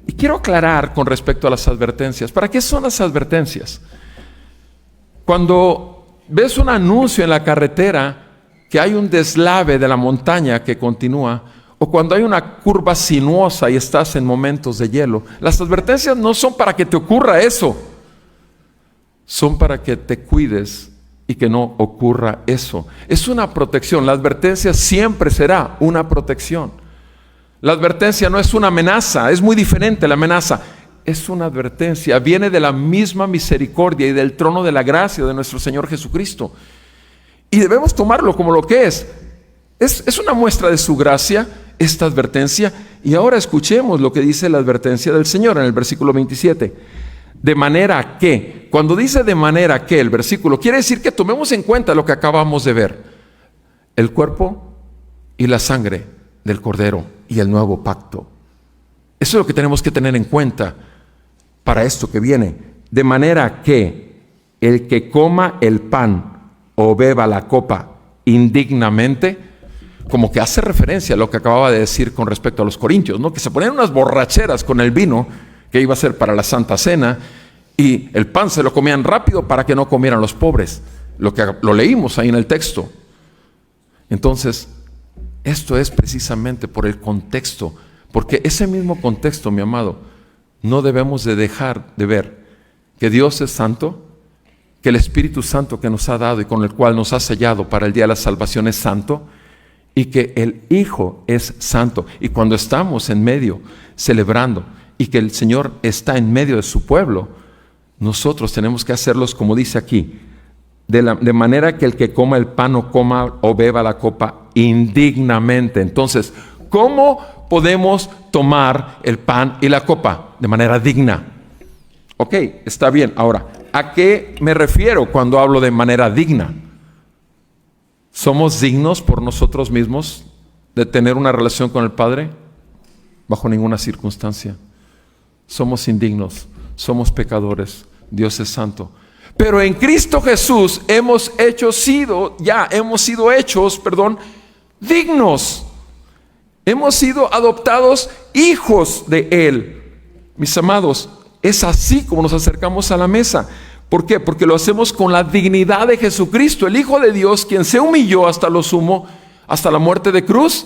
Y quiero aclarar con respecto a las advertencias. ¿Para qué son las advertencias? Cuando ves un anuncio en la carretera que hay un deslave de la montaña que continúa, o cuando hay una curva sinuosa y estás en momentos de hielo, las advertencias no son para que te ocurra eso, son para que te cuides y que no ocurra eso. Es una protección. La advertencia siempre será una protección. La advertencia no es una amenaza, es muy diferente la amenaza. Es una advertencia, viene de la misma misericordia y del trono de la gracia de nuestro Señor Jesucristo. Y debemos tomarlo como lo que es. Es una muestra de su gracia, esta advertencia. Y ahora escuchemos lo que dice la advertencia del Señor en el versículo 27. De manera que, cuando dice de manera que el versículo, quiere decir que tomemos en cuenta lo que acabamos de ver. El cuerpo y la sangre del Cordero y el nuevo pacto. Eso es lo que tenemos que tener en cuenta para esto que viene. De manera que el que coma el pan o beba la copa indignamente, como que hace referencia a lo que acababa de decir con respecto a los corintios, ¿no? Que se ponían unas borracheras con el vino que iba a ser para la Santa Cena, y el pan se lo comían rápido para que no comieran los pobres. Lo leímos ahí en el texto. Entonces, esto es precisamente por el contexto, porque ese mismo contexto, mi amado, no debemos de dejar de ver que Dios es santo, que el Espíritu Santo que nos ha dado y con el cual nos ha sellado para el día de la salvación es santo, y que el Hijo es santo. Y cuando estamos en medio celebrando y que el Señor está en medio de su pueblo, nosotros tenemos que hacerlos como dice aquí, de manera que el que coma el pan o coma o beba la copa indignamente. Entonces, ¿cómo podemos tomar el pan y la copa? De manera digna. Ok, está bien. Ahora, ¿a qué me refiero cuando hablo de manera digna? ¿Somos dignos por nosotros mismos de tener una relación con el Padre? Bajo ninguna circunstancia. Somos indignos, somos pecadores, Dios es santo. Pero en Cristo Jesús hemos sido hechos dignos. Hemos sido adoptados hijos de Él. Mis amados, es así como nos acercamos a la mesa. ¿Por qué? Porque lo hacemos con la dignidad de Jesucristo, el Hijo de Dios, quien se humilló hasta lo sumo, hasta la muerte de cruz,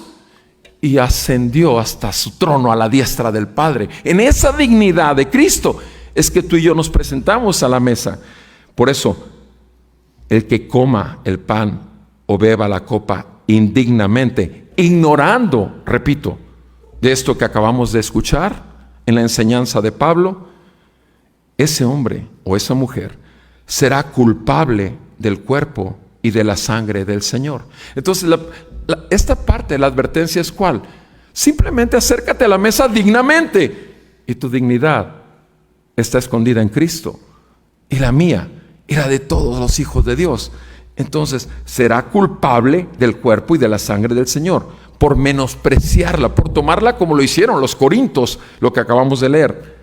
y ascendió hasta su trono a la diestra del Padre. En esa dignidad de Cristo es que tú y yo nos presentamos a la mesa. Por eso, el que coma el pan o beba la copa indignamente, ignorando, repito, de esto que acabamos de escuchar en la enseñanza de Pablo, ese hombre o esa mujer será culpable del cuerpo y de la sangre del Señor. Entonces, esta parte de la advertencia es ¿cuál? Simplemente acércate a la mesa dignamente, y tu dignidad está escondida en Cristo. Y la mía y la de todos los hijos de Dios. Entonces será culpable del cuerpo y de la sangre del Señor, por menospreciarla, por tomarla como lo hicieron los corintios, lo que acabamos de leer.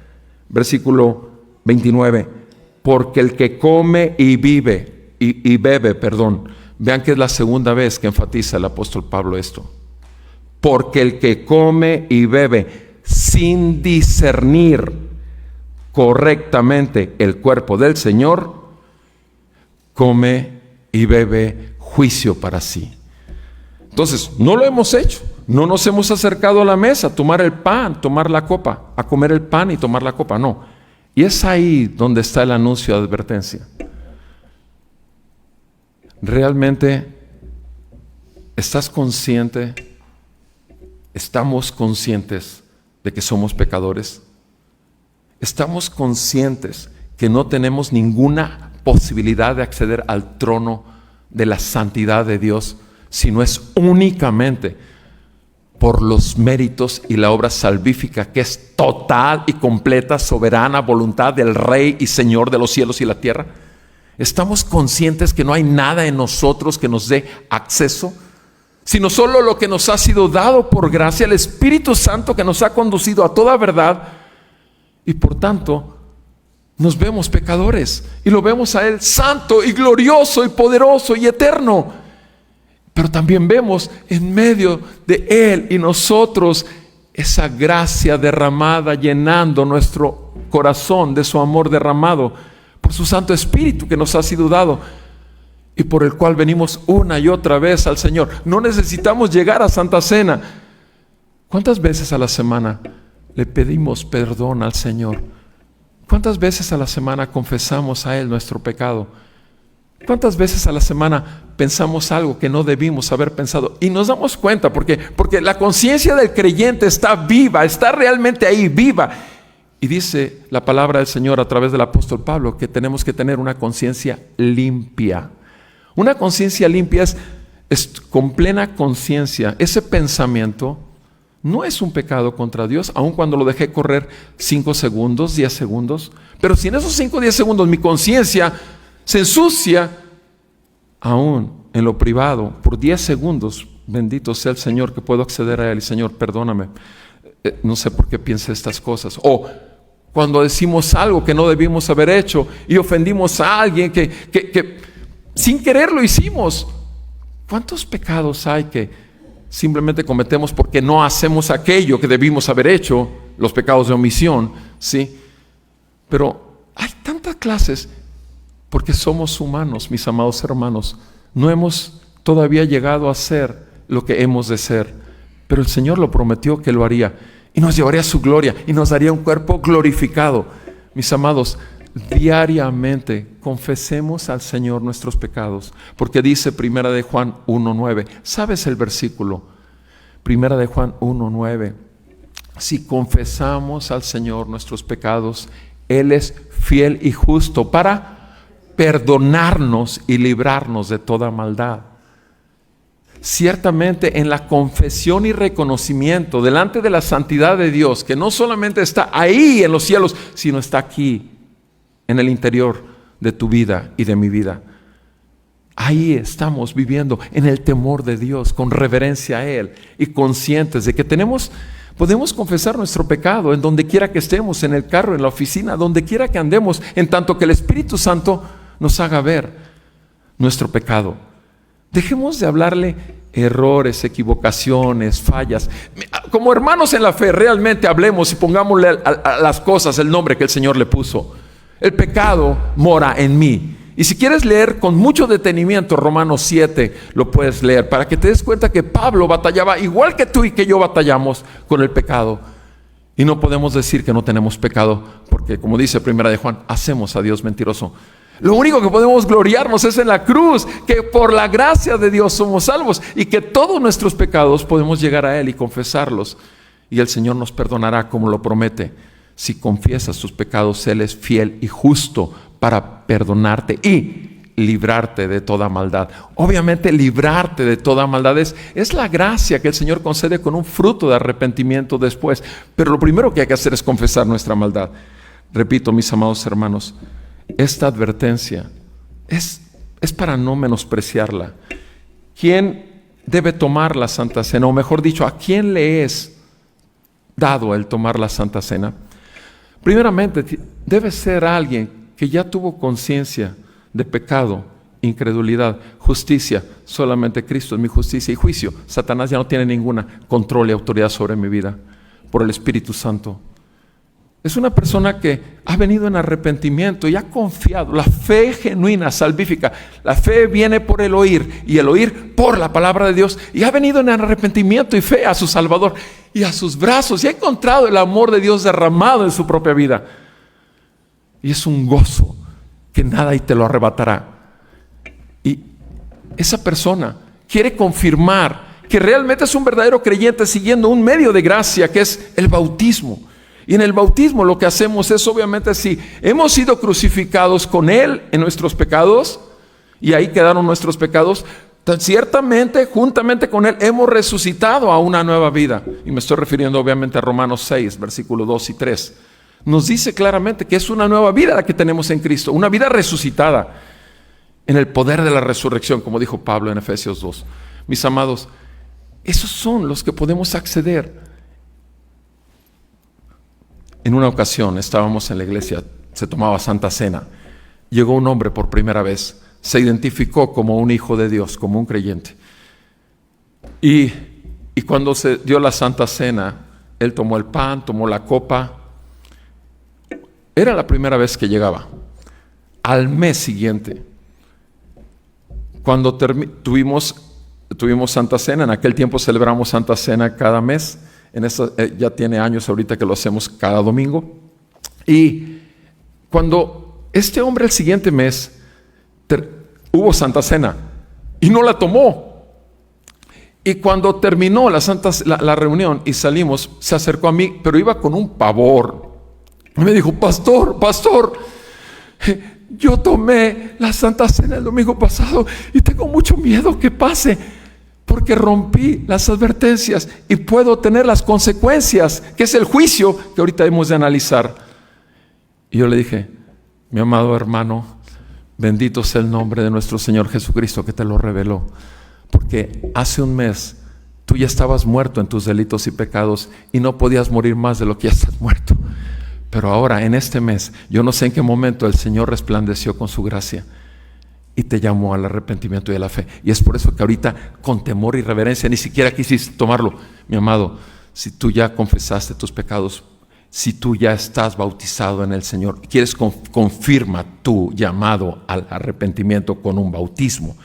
Versículo 29. Porque el que come y bebe, vean que es la segunda vez que enfatiza el apóstol Pablo esto. Porque el que come y bebe sin discernir correctamente el cuerpo del Señor, come y bebe juicio para sí. Entonces, no lo hemos hecho. No nos hemos acercado a la mesa a tomar el pan, tomar la copa, a comer el pan y tomar la copa, no. Y es ahí donde está el anuncio de advertencia. ¿Realmente estás consciente? ¿Estamos conscientes de que somos pecadores? ¿Estamos conscientes que no tenemos ninguna posibilidad de acceder al trono de la santidad de Dios, si no es únicamente por los méritos y la obra salvífica que es total y completa, soberana voluntad del Rey y Señor de los cielos y la tierra? ¿Estamos conscientes que no hay nada en nosotros que nos dé acceso, sino solo lo que nos ha sido dado por gracia, el Espíritu Santo que nos ha conducido a toda verdad? Y por tanto nos vemos pecadores y lo vemos a Él santo y glorioso y poderoso y eterno. Pero también vemos en medio de Él y nosotros esa gracia derramada, llenando nuestro corazón de su amor derramado por su Santo Espíritu que nos ha sido dado y por el cual venimos una y otra vez al Señor. No necesitamos llegar a Santa Cena. ¿Cuántas veces a la semana le pedimos perdón al Señor? ¿Cuántas veces a la semana confesamos a Él nuestro pecado? ¿Cuántas veces a la semana pensamos algo que no debimos haber pensado? Y nos damos cuenta porque la conciencia del creyente está viva, está realmente ahí, viva. Y dice la palabra del Señor a través del apóstol Pablo que tenemos que tener una conciencia limpia. Una conciencia limpia es con plena conciencia. Ese pensamiento no es un pecado contra Dios, aun cuando lo dejé correr 5 segundos, 10 segundos. Pero si en esos 5 o 10 segundos mi conciencia se ensucia, aún en lo privado, por 10 segundos, bendito sea el Señor que puedo acceder a Él. Y Señor, perdóname, no sé por qué piense estas cosas. O cuando decimos algo que no debimos haber hecho y ofendimos a alguien que sin querer lo hicimos. ¿Cuántos pecados hay que simplemente cometemos porque no hacemos aquello que debimos haber hecho? Los pecados de omisión, ¿sí? Pero hay tantas clases. Porque somos humanos, mis amados hermanos. No hemos todavía llegado a ser lo que hemos de ser. Pero el Señor lo prometió que lo haría. Y nos llevaría a su gloria. Y nos daría un cuerpo glorificado. Mis amados, diariamente confesemos al Señor nuestros pecados. Porque dice 1 de Juan 1:9. ¿Sabes el versículo? 1 de Juan 1:9. Si confesamos al Señor nuestros pecados, Él es fiel y justo para perdonarnos y librarnos de toda maldad. Ciertamente en la confesión y reconocimiento delante de la santidad de Dios, que no solamente está ahí en los cielos, sino está aquí en el interior de tu vida y de mi vida. Ahí estamos viviendo en el temor de Dios, con reverencia a Él y conscientes de que podemos confesar nuestro pecado en donde quiera que estemos, en el carro, en la oficina, donde quiera que andemos, en tanto que el Espíritu Santo nos haga ver nuestro pecado. Dejemos de hablarle errores, equivocaciones, fallas. Como hermanos en la fe, realmente hablemos y pongámosle a las cosas el nombre que el Señor le puso. El pecado mora en mí. Y si quieres leer con mucho detenimiento Romanos 7, lo puedes leer para que te des cuenta que Pablo batallaba igual que tú y que yo batallamos con el pecado. Y no podemos decir que no tenemos pecado, porque como dice 1 de Juan, hacemos a Dios mentiroso. Lo único que podemos gloriarnos es en la cruz, que por la gracia de Dios somos salvos y que todos nuestros pecados podemos llegar a Él y confesarlos. Y el Señor nos perdonará como lo promete. Si confiesas tus pecados, Él es fiel y justo para perdonarte y librarte de toda maldad. Obviamente librarte de toda maldad es la gracia que el Señor concede con un fruto de arrepentimiento después. Pero lo primero que hay que hacer es confesar nuestra maldad. Repito, mis amados hermanos, esta advertencia es para no menospreciarla. ¿Quién debe tomar la Santa Cena? O mejor dicho, ¿a quién le es dado el tomar la Santa Cena? Primeramente, debe ser alguien que ya tuvo conciencia de pecado, incredulidad, justicia. Solamente Cristo es mi justicia y juicio. Satanás ya no tiene ninguna control y autoridad sobre mi vida por el Espíritu Santo. Es una persona que ha venido en arrepentimiento y ha confiado. La fe genuina, salvífica. La fe viene por el oír y el oír por la palabra de Dios. Y ha venido en arrepentimiento y fe a su Salvador y a sus brazos. Y ha encontrado el amor de Dios derramado en su propia vida. Y es un gozo que nada y te lo arrebatará. Y esa persona quiere confirmar que realmente es un verdadero creyente siguiendo un medio de gracia que es el bautismo. Y en el bautismo lo que hacemos es, obviamente, si hemos sido crucificados con Él en nuestros pecados, y ahí quedaron nuestros pecados, ciertamente, juntamente con Él, hemos resucitado a una nueva vida. Y me estoy refiriendo obviamente a Romanos 6, versículos 2 y 3. Nos dice claramente que es una nueva vida la que tenemos en Cristo, una vida resucitada en el poder de la resurrección, como dijo Pablo en Efesios 2. Mis amados, esos son los que podemos acceder. En una ocasión estábamos en la iglesia, se tomaba Santa Cena. Llegó un hombre por primera vez, se identificó como un hijo de Dios, como un creyente. Y cuando se dio la Santa Cena, él tomó el pan, tomó la copa. Era la primera vez que llegaba. Al mes siguiente, cuando tuvimos Santa Cena, en aquel tiempo celebramos Santa Cena cada mes. Ya tiene años ahorita que lo hacemos cada domingo. Y cuando este hombre el siguiente mes hubo Santa Cena y no la tomó. Y cuando terminó la reunión y salimos, se acercó a mí, pero iba con un pavor. Y me dijo: pastor, yo tomé la Santa Cena el domingo pasado y tengo mucho miedo que pase, porque rompí las advertencias y puedo tener las consecuencias, que es el juicio que ahorita hemos de analizar. Y yo le dije: mi amado hermano, bendito sea el nombre de nuestro Señor Jesucristo que te lo reveló, porque hace un mes tú ya estabas muerto en tus delitos y pecados y no podías morir más de lo que ya estás muerto. Pero ahora, en este mes, yo no sé en qué momento el Señor resplandeció con su gracia y te llamó al arrepentimiento y a la fe. Y es por eso que ahorita, con temor y reverencia, ni siquiera quisiste tomarlo. Mi amado, si tú ya confesaste tus pecados, si tú ya estás bautizado en el Señor, quieres confirma tu llamado al arrepentimiento con un bautismo.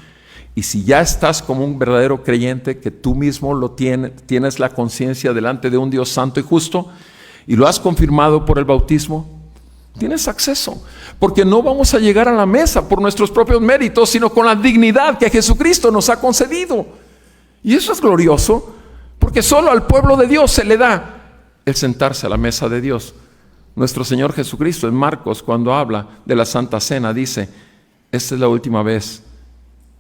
Y si ya estás como un verdadero creyente, que tú mismo lo tienes la conciencia delante de un Dios santo y justo, y lo has confirmado por el bautismo, tienes acceso, porque no vamos a llegar a la mesa por nuestros propios méritos, sino con la dignidad que Jesucristo nos ha concedido. Y eso es glorioso, porque solo al pueblo de Dios se le da el sentarse a la mesa de Dios. Nuestro Señor Jesucristo en Marcos, cuando habla de la Santa Cena, dice: esta es la última vez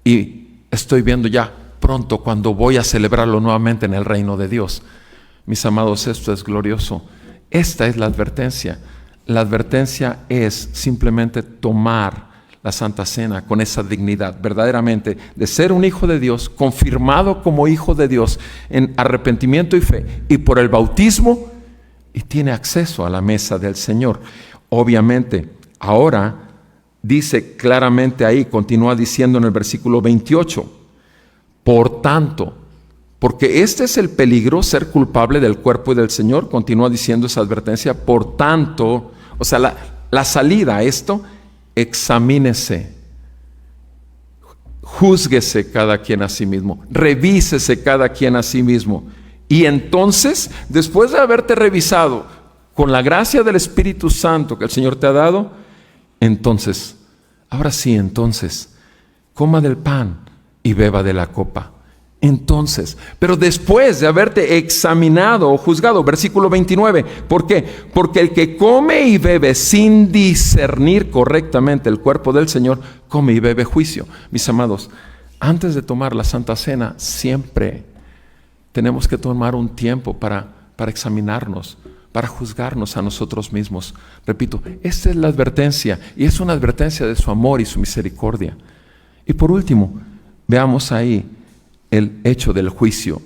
y estoy viendo ya pronto cuando voy a celebrarlo nuevamente en el reino de Dios. Mis amados, esto es glorioso. Esta es la advertencia. La advertencia es simplemente tomar la Santa Cena con esa dignidad, verdaderamente, de ser un hijo de Dios, confirmado como hijo de Dios en arrepentimiento y fe, y por el bautismo, y tiene acceso a la mesa del Señor. Obviamente, ahora dice claramente ahí, continúa diciendo en el versículo 28, por tanto, porque este es el peligro, ser culpable del cuerpo y del Señor, continúa diciendo esa advertencia. Por tanto, o sea, la salida a esto: examínese, júzguese cada quien a sí mismo, revísese cada quien a sí mismo. Y entonces, después de haberte revisado con la gracia del Espíritu Santo que el Señor te ha dado, entonces, ahora sí, entonces, coma del pan y beba de la copa. Entonces, pero después de haberte examinado o juzgado, versículo 29, ¿por qué? Porque el que come y bebe sin discernir correctamente el cuerpo del Señor, come y bebe juicio. Mis amados, antes de tomar la Santa Cena, siempre tenemos que tomar un tiempo para examinarnos, para juzgarnos a nosotros mismos. Repito, esta es la advertencia, y es una advertencia de su amor y su misericordia. Y por último, veamos ahí el hecho del juicio.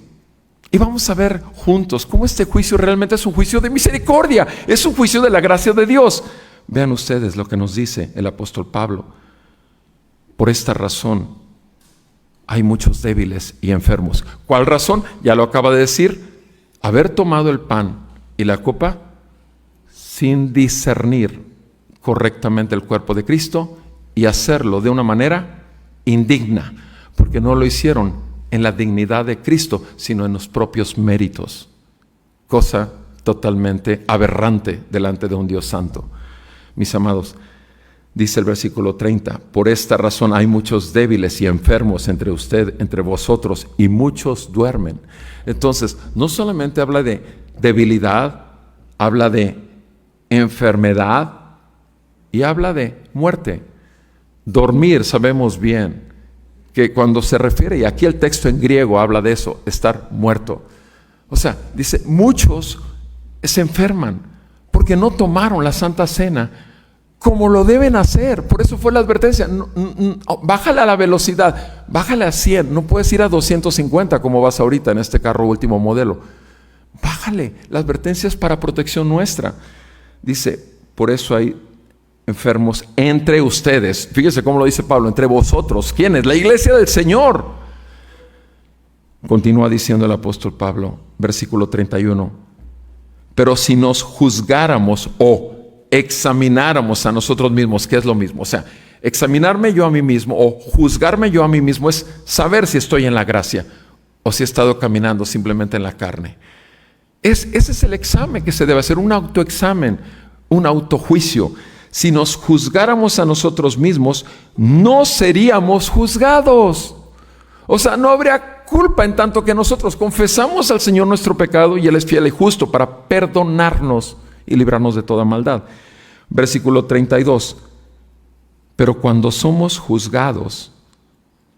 Y vamos a ver juntos cómo este juicio realmente es un juicio de misericordia, es un juicio de la gracia de Dios. Vean ustedes lo que nos dice el apóstol Pablo. Por esta razón hay muchos débiles y enfermos. ¿Cuál razón? Ya lo acaba de decir. Haber tomado el pan y la copa sin discernir correctamente el cuerpo de Cristo y hacerlo de una manera indigna, porque no lo hicieron en la dignidad de Cristo, sino en los propios méritos. Cosa totalmente aberrante delante de un Dios santo. Mis amados, dice el versículo 30, por esta razón hay muchos débiles y enfermos entre vosotros, y muchos duermen. Entonces, no solamente habla de debilidad, habla de enfermedad y habla de muerte. Dormir, sabemos bien que cuando se refiere, y aquí el texto en griego habla de eso, estar muerto. O sea, dice, muchos se enferman porque no tomaron la Santa Cena como lo deben hacer. Por eso fue la advertencia. Bájale a la velocidad, bájale a 100. No puedes ir a 250 como vas ahorita en este carro último modelo. Bájale. La advertencia es para protección nuestra. Dice, por eso hay enfermos entre ustedes. Fíjese cómo lo dice Pablo, entre vosotros. ¿Quiénes? La iglesia del Señor. Continúa diciendo el apóstol Pablo, versículo 31. Pero si nos juzgáramos o examináramos a nosotros mismos, que es lo mismo, o sea, examinarme yo a mí mismo o juzgarme yo a mí mismo es saber si estoy en la gracia o si he estado caminando simplemente en la carne. Ese es el examen que se debe hacer, un autoexamen, un autojuicio. Si nos juzgáramos a nosotros mismos, no seríamos juzgados. O sea, no habría culpa en tanto que nosotros confesamos al Señor nuestro pecado y Él es fiel y justo para perdonarnos y librarnos de toda maldad. Versículo 32. Pero cuando somos juzgados,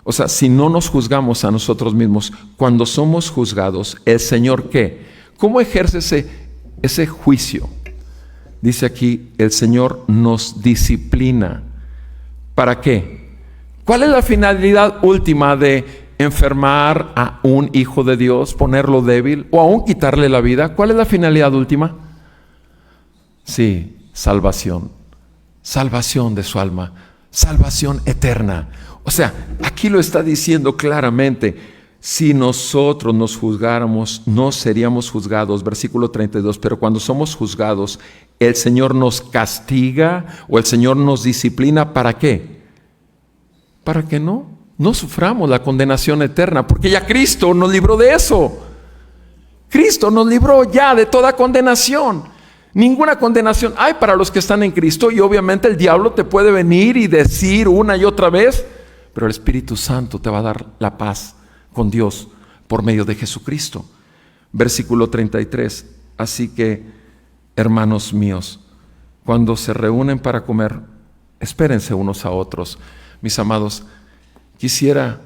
o sea, si no nos juzgamos a nosotros mismos, cuando somos juzgados, ¿el Señor qué? ¿Cómo ejerce ese juicio? Dice aquí, el Señor nos disciplina. ¿Para qué? ¿Cuál es la finalidad última de enfermar a un hijo de Dios, ponerlo débil o aún quitarle la vida? ¿Cuál es la finalidad última? Sí, salvación. Salvación de su alma. Salvación eterna. O sea, aquí lo está diciendo claramente. Si nosotros nos juzgáramos, no seríamos juzgados. Versículo 32. Pero cuando somos juzgados, el Señor nos castiga o el Señor nos disciplina. ¿Para qué? Para que no suframos la condenación eterna. Porque ya Cristo nos libró de eso. Cristo nos libró ya de toda condenación. Ninguna condenación hay para los que están en Cristo, y obviamente el diablo te puede venir y decir una y otra vez, pero el Espíritu Santo te va a dar la paz con Dios por medio de Jesucristo. Versículo 33. Así que, hermanos míos, cuando se reúnen para comer, espérense unos a otros. Mis amados, quisiera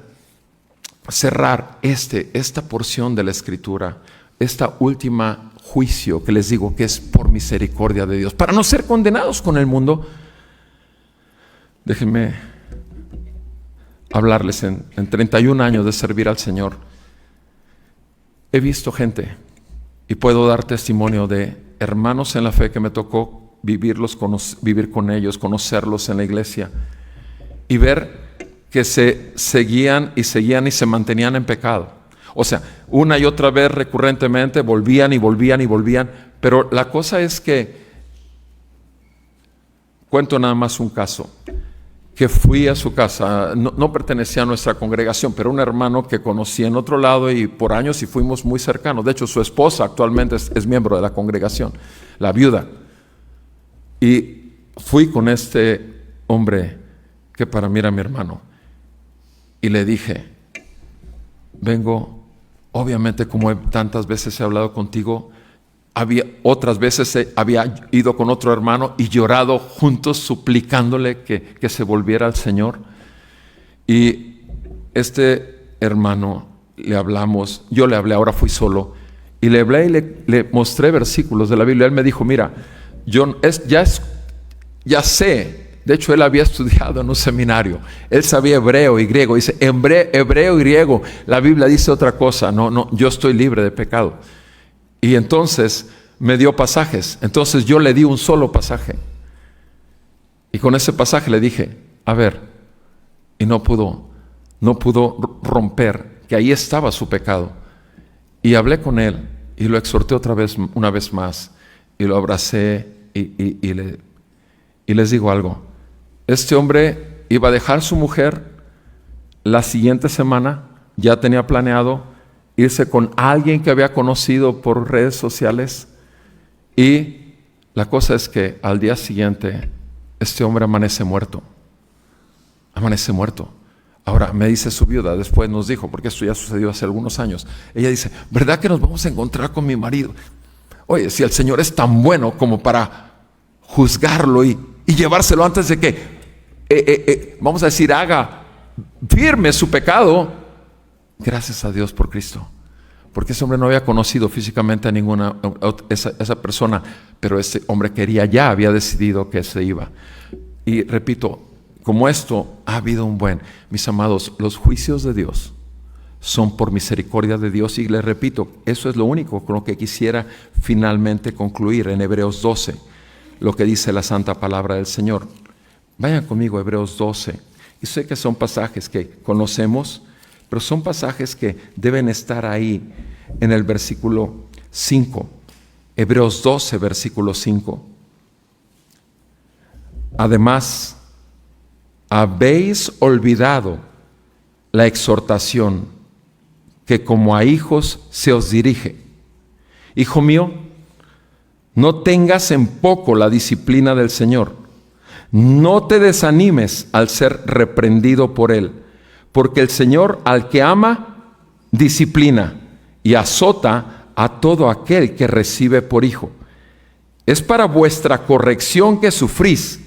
cerrar esta porción de la Escritura, esta última juicio que les digo que es por misericordia de Dios, para no ser condenados con el mundo. Déjenme hablarles en 31 años de servir al Señor. He visto gente y puedo dar testimonio de hermanos en la fe que me tocó vivir con ellos, conocerlos en la iglesia y ver que se seguían y se mantenían en pecado. O sea, una y otra vez recurrentemente volvían, pero la cosa es que, cuento nada más un caso, que fui a su casa, no pertenecía a nuestra congregación, pero un hermano que conocí en otro lado y por años y fuimos muy cercanos. De hecho, su esposa actualmente es miembro de la congregación, la viuda. Y fui con este hombre que para mí era mi hermano y le dije, vengo, obviamente como tantas veces he hablado contigo, otras veces había ido con otro hermano y llorado juntos suplicándole que se volviera al Señor. Y este hermano le hablamos, yo le hablé, ahora fui solo, Y le hablé y le mostré versículos de la Biblia. Él me dijo, mira, ya sé. De hecho, él había estudiado en un seminario. Él sabía hebreo y griego. Dice, hebreo y griego, la Biblia dice otra cosa. No, yo estoy libre de pecado. Y entonces me dio pasajes. Entonces yo le di un solo pasaje. Y con ese pasaje le dije, a ver, y no pudo romper, que ahí estaba su pecado. Y hablé con él y lo exhorté una vez más, y lo abracé y les digo algo. Este hombre iba a dejar su mujer la siguiente semana, ya tenía planeado irse con alguien que había conocido por redes sociales, y la cosa es que al día siguiente este hombre amanece muerto. Ahora me dice su viuda, después nos dijo, porque esto ya sucedió hace algunos años, ella dice, ¿verdad que nos vamos a encontrar con mi marido? Oye, si el Señor es tan bueno como para juzgarlo y llevárselo antes de que, vamos a decir, haga firme su pecado, gracias a Dios por Cristo. Porque ese hombre no había conocido físicamente a ninguna esa persona, pero ese hombre había decidido que se iba. Y repito, como esto ha habido mis amados, los juicios de Dios son por misericordia de Dios, y les repito, eso es lo único con lo que quisiera finalmente concluir en Hebreos 12, lo que dice la santa palabra del Señor. Vayan conmigo a Hebreos 12, y sé que son pasajes que conocemos, pero son pasajes que deben estar ahí en el versículo 5, Hebreos 12, versículo 5. Además, habéis olvidado la exhortación que como a hijos se os dirige. Hijo mío, no tengas en poco la disciplina del Señor. No te desanimes al ser reprendido por Él, porque el Señor al que ama, disciplina y azota a todo aquel que recibe por hijo. Es para vuestra corrección que sufrís.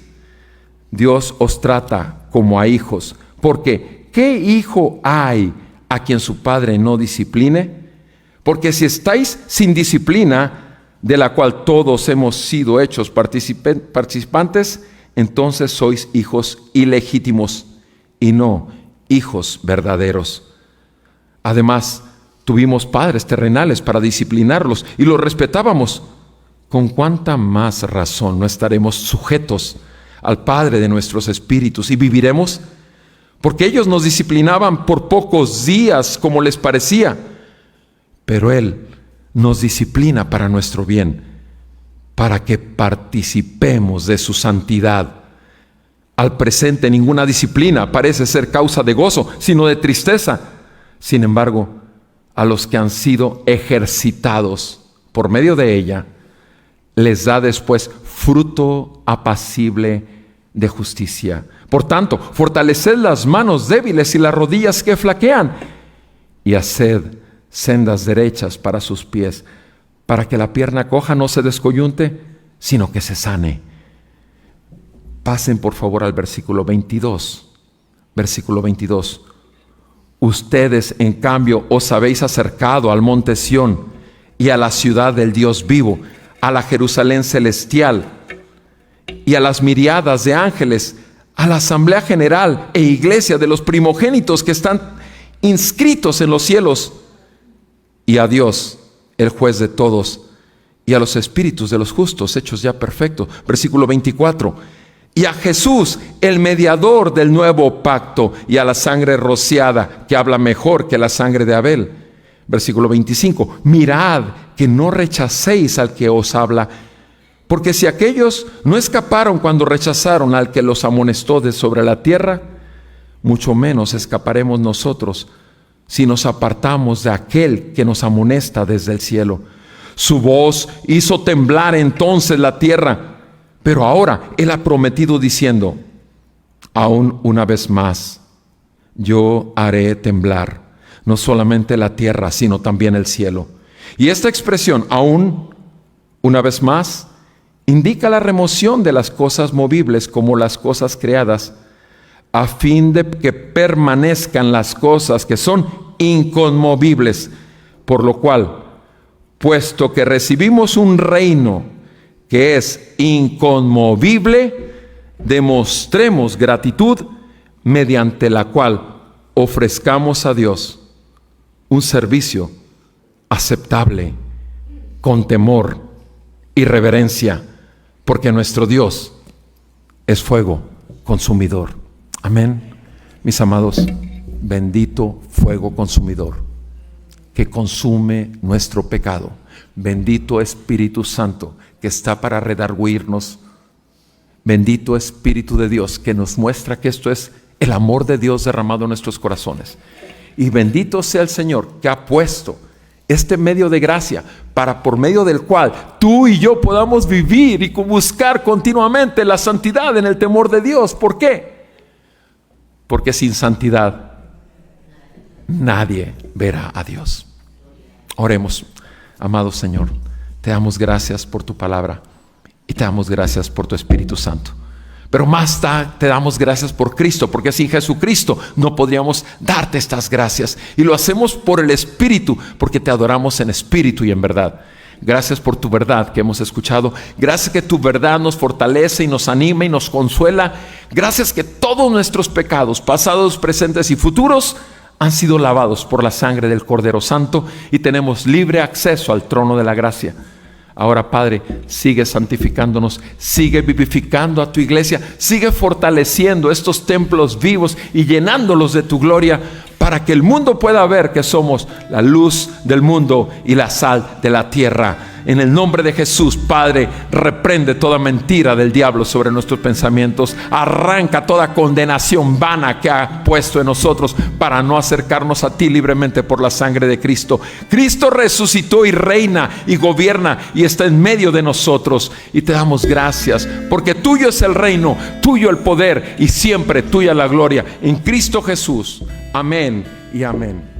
Dios os trata como a hijos, porque ¿qué hijo hay a quien su padre no discipline? Porque si estáis sin disciplina, de la cual todos hemos sido hechos participantes, entonces sois hijos ilegítimos y no hijos verdaderos. Además, tuvimos padres terrenales para disciplinarlos y los respetábamos. ¿Con cuánta más razón no estaremos sujetos al Padre de nuestros espíritus y viviremos? Porque ellos nos disciplinaban por pocos días como les parecía, pero Él nos disciplina para nuestro bien, para que participemos de su santidad. Al presente ninguna disciplina parece ser causa de gozo, sino de tristeza. Sin embargo, a los que han sido ejercitados por medio de ella, les da después fruto apacible de justicia. Por tanto, fortaleced las manos débiles y las rodillas que flaquean, y haced sendas derechas para sus pies, para que la pierna coja no se descoyunte, sino que se sane. Pasen por favor al versículo 22. Versículo 22. Ustedes, en cambio, os habéis acercado al monte Sión y a la ciudad del Dios vivo, a la Jerusalén celestial y a las miriadas de ángeles, a la asamblea general e iglesia de los primogénitos que están inscritos en los cielos, y a Dios, el juez de todos, y a los espíritus de los justos hechos ya perfectos. Versículo 24. Y a Jesús, el mediador del nuevo pacto, y a la sangre rociada, que habla mejor que la sangre de Abel. Versículo 25. Mirad que no rechacéis al que os habla, porque si aquellos no escaparon cuando rechazaron al que los amonestó de sobre la tierra, mucho menos escaparemos nosotros si nos apartamos de aquel que nos amonesta desde el cielo. Su voz hizo temblar entonces la tierra, pero ahora Él ha prometido diciendo, aún una vez más, yo haré temblar no solamente la tierra, sino también el cielo. Y esta expresión, aún una vez más, indica la remoción de las cosas movibles como las cosas creadas, a fin de que permanezcan las cosas que son inconmovibles, por lo cual puesto que recibimos un reino que es inconmovible, demostremos gratitud mediante la cual ofrezcamos a Dios un servicio aceptable, con temor y reverencia, porque nuestro Dios es fuego consumidor. Amén. Mis amados, bendito fuego consumidor que consume nuestro pecado. Bendito Espíritu Santo que está para redarguirnos. Bendito Espíritu de Dios que nos muestra que esto es el amor de Dios derramado en nuestros corazones. Y bendito sea el Señor que ha puesto este medio de gracia para por medio del cual tú y yo podamos vivir y buscar continuamente la santidad en el temor de Dios. ¿Por qué? Porque sin santidad nadie verá a Dios. Oremos. Amado Señor, te damos gracias por tu palabra y te damos gracias por tu Espíritu Santo. Pero más te damos gracias por Cristo, porque sin Jesucristo no podríamos darte estas gracias. Y lo hacemos por el Espíritu, porque te adoramos en espíritu y en verdad. Gracias por tu verdad que hemos escuchado. Gracias que tu verdad nos fortalece y nos anima y nos consuela. Gracias que todos nuestros pecados, pasados, presentes y futuros, han sido lavados por la sangre del Cordero Santo y tenemos libre acceso al trono de la gracia. Ahora, Padre, sigue santificándonos, sigue vivificando a tu iglesia, sigue fortaleciendo estos templos vivos y llenándolos de tu gloria, para que el mundo pueda ver que somos la luz del mundo y la sal de la tierra. En el nombre de Jesús, Padre, reprende toda mentira del diablo sobre nuestros pensamientos. Arranca toda condenación vana que ha puesto en nosotros para no acercarnos a ti libremente por la sangre de Cristo. Cristo resucitó y reina y gobierna y está en medio de nosotros. Y te damos gracias porque tuyo es el reino, tuyo el poder y siempre tuya la gloria. En Cristo Jesús. Amén y amén.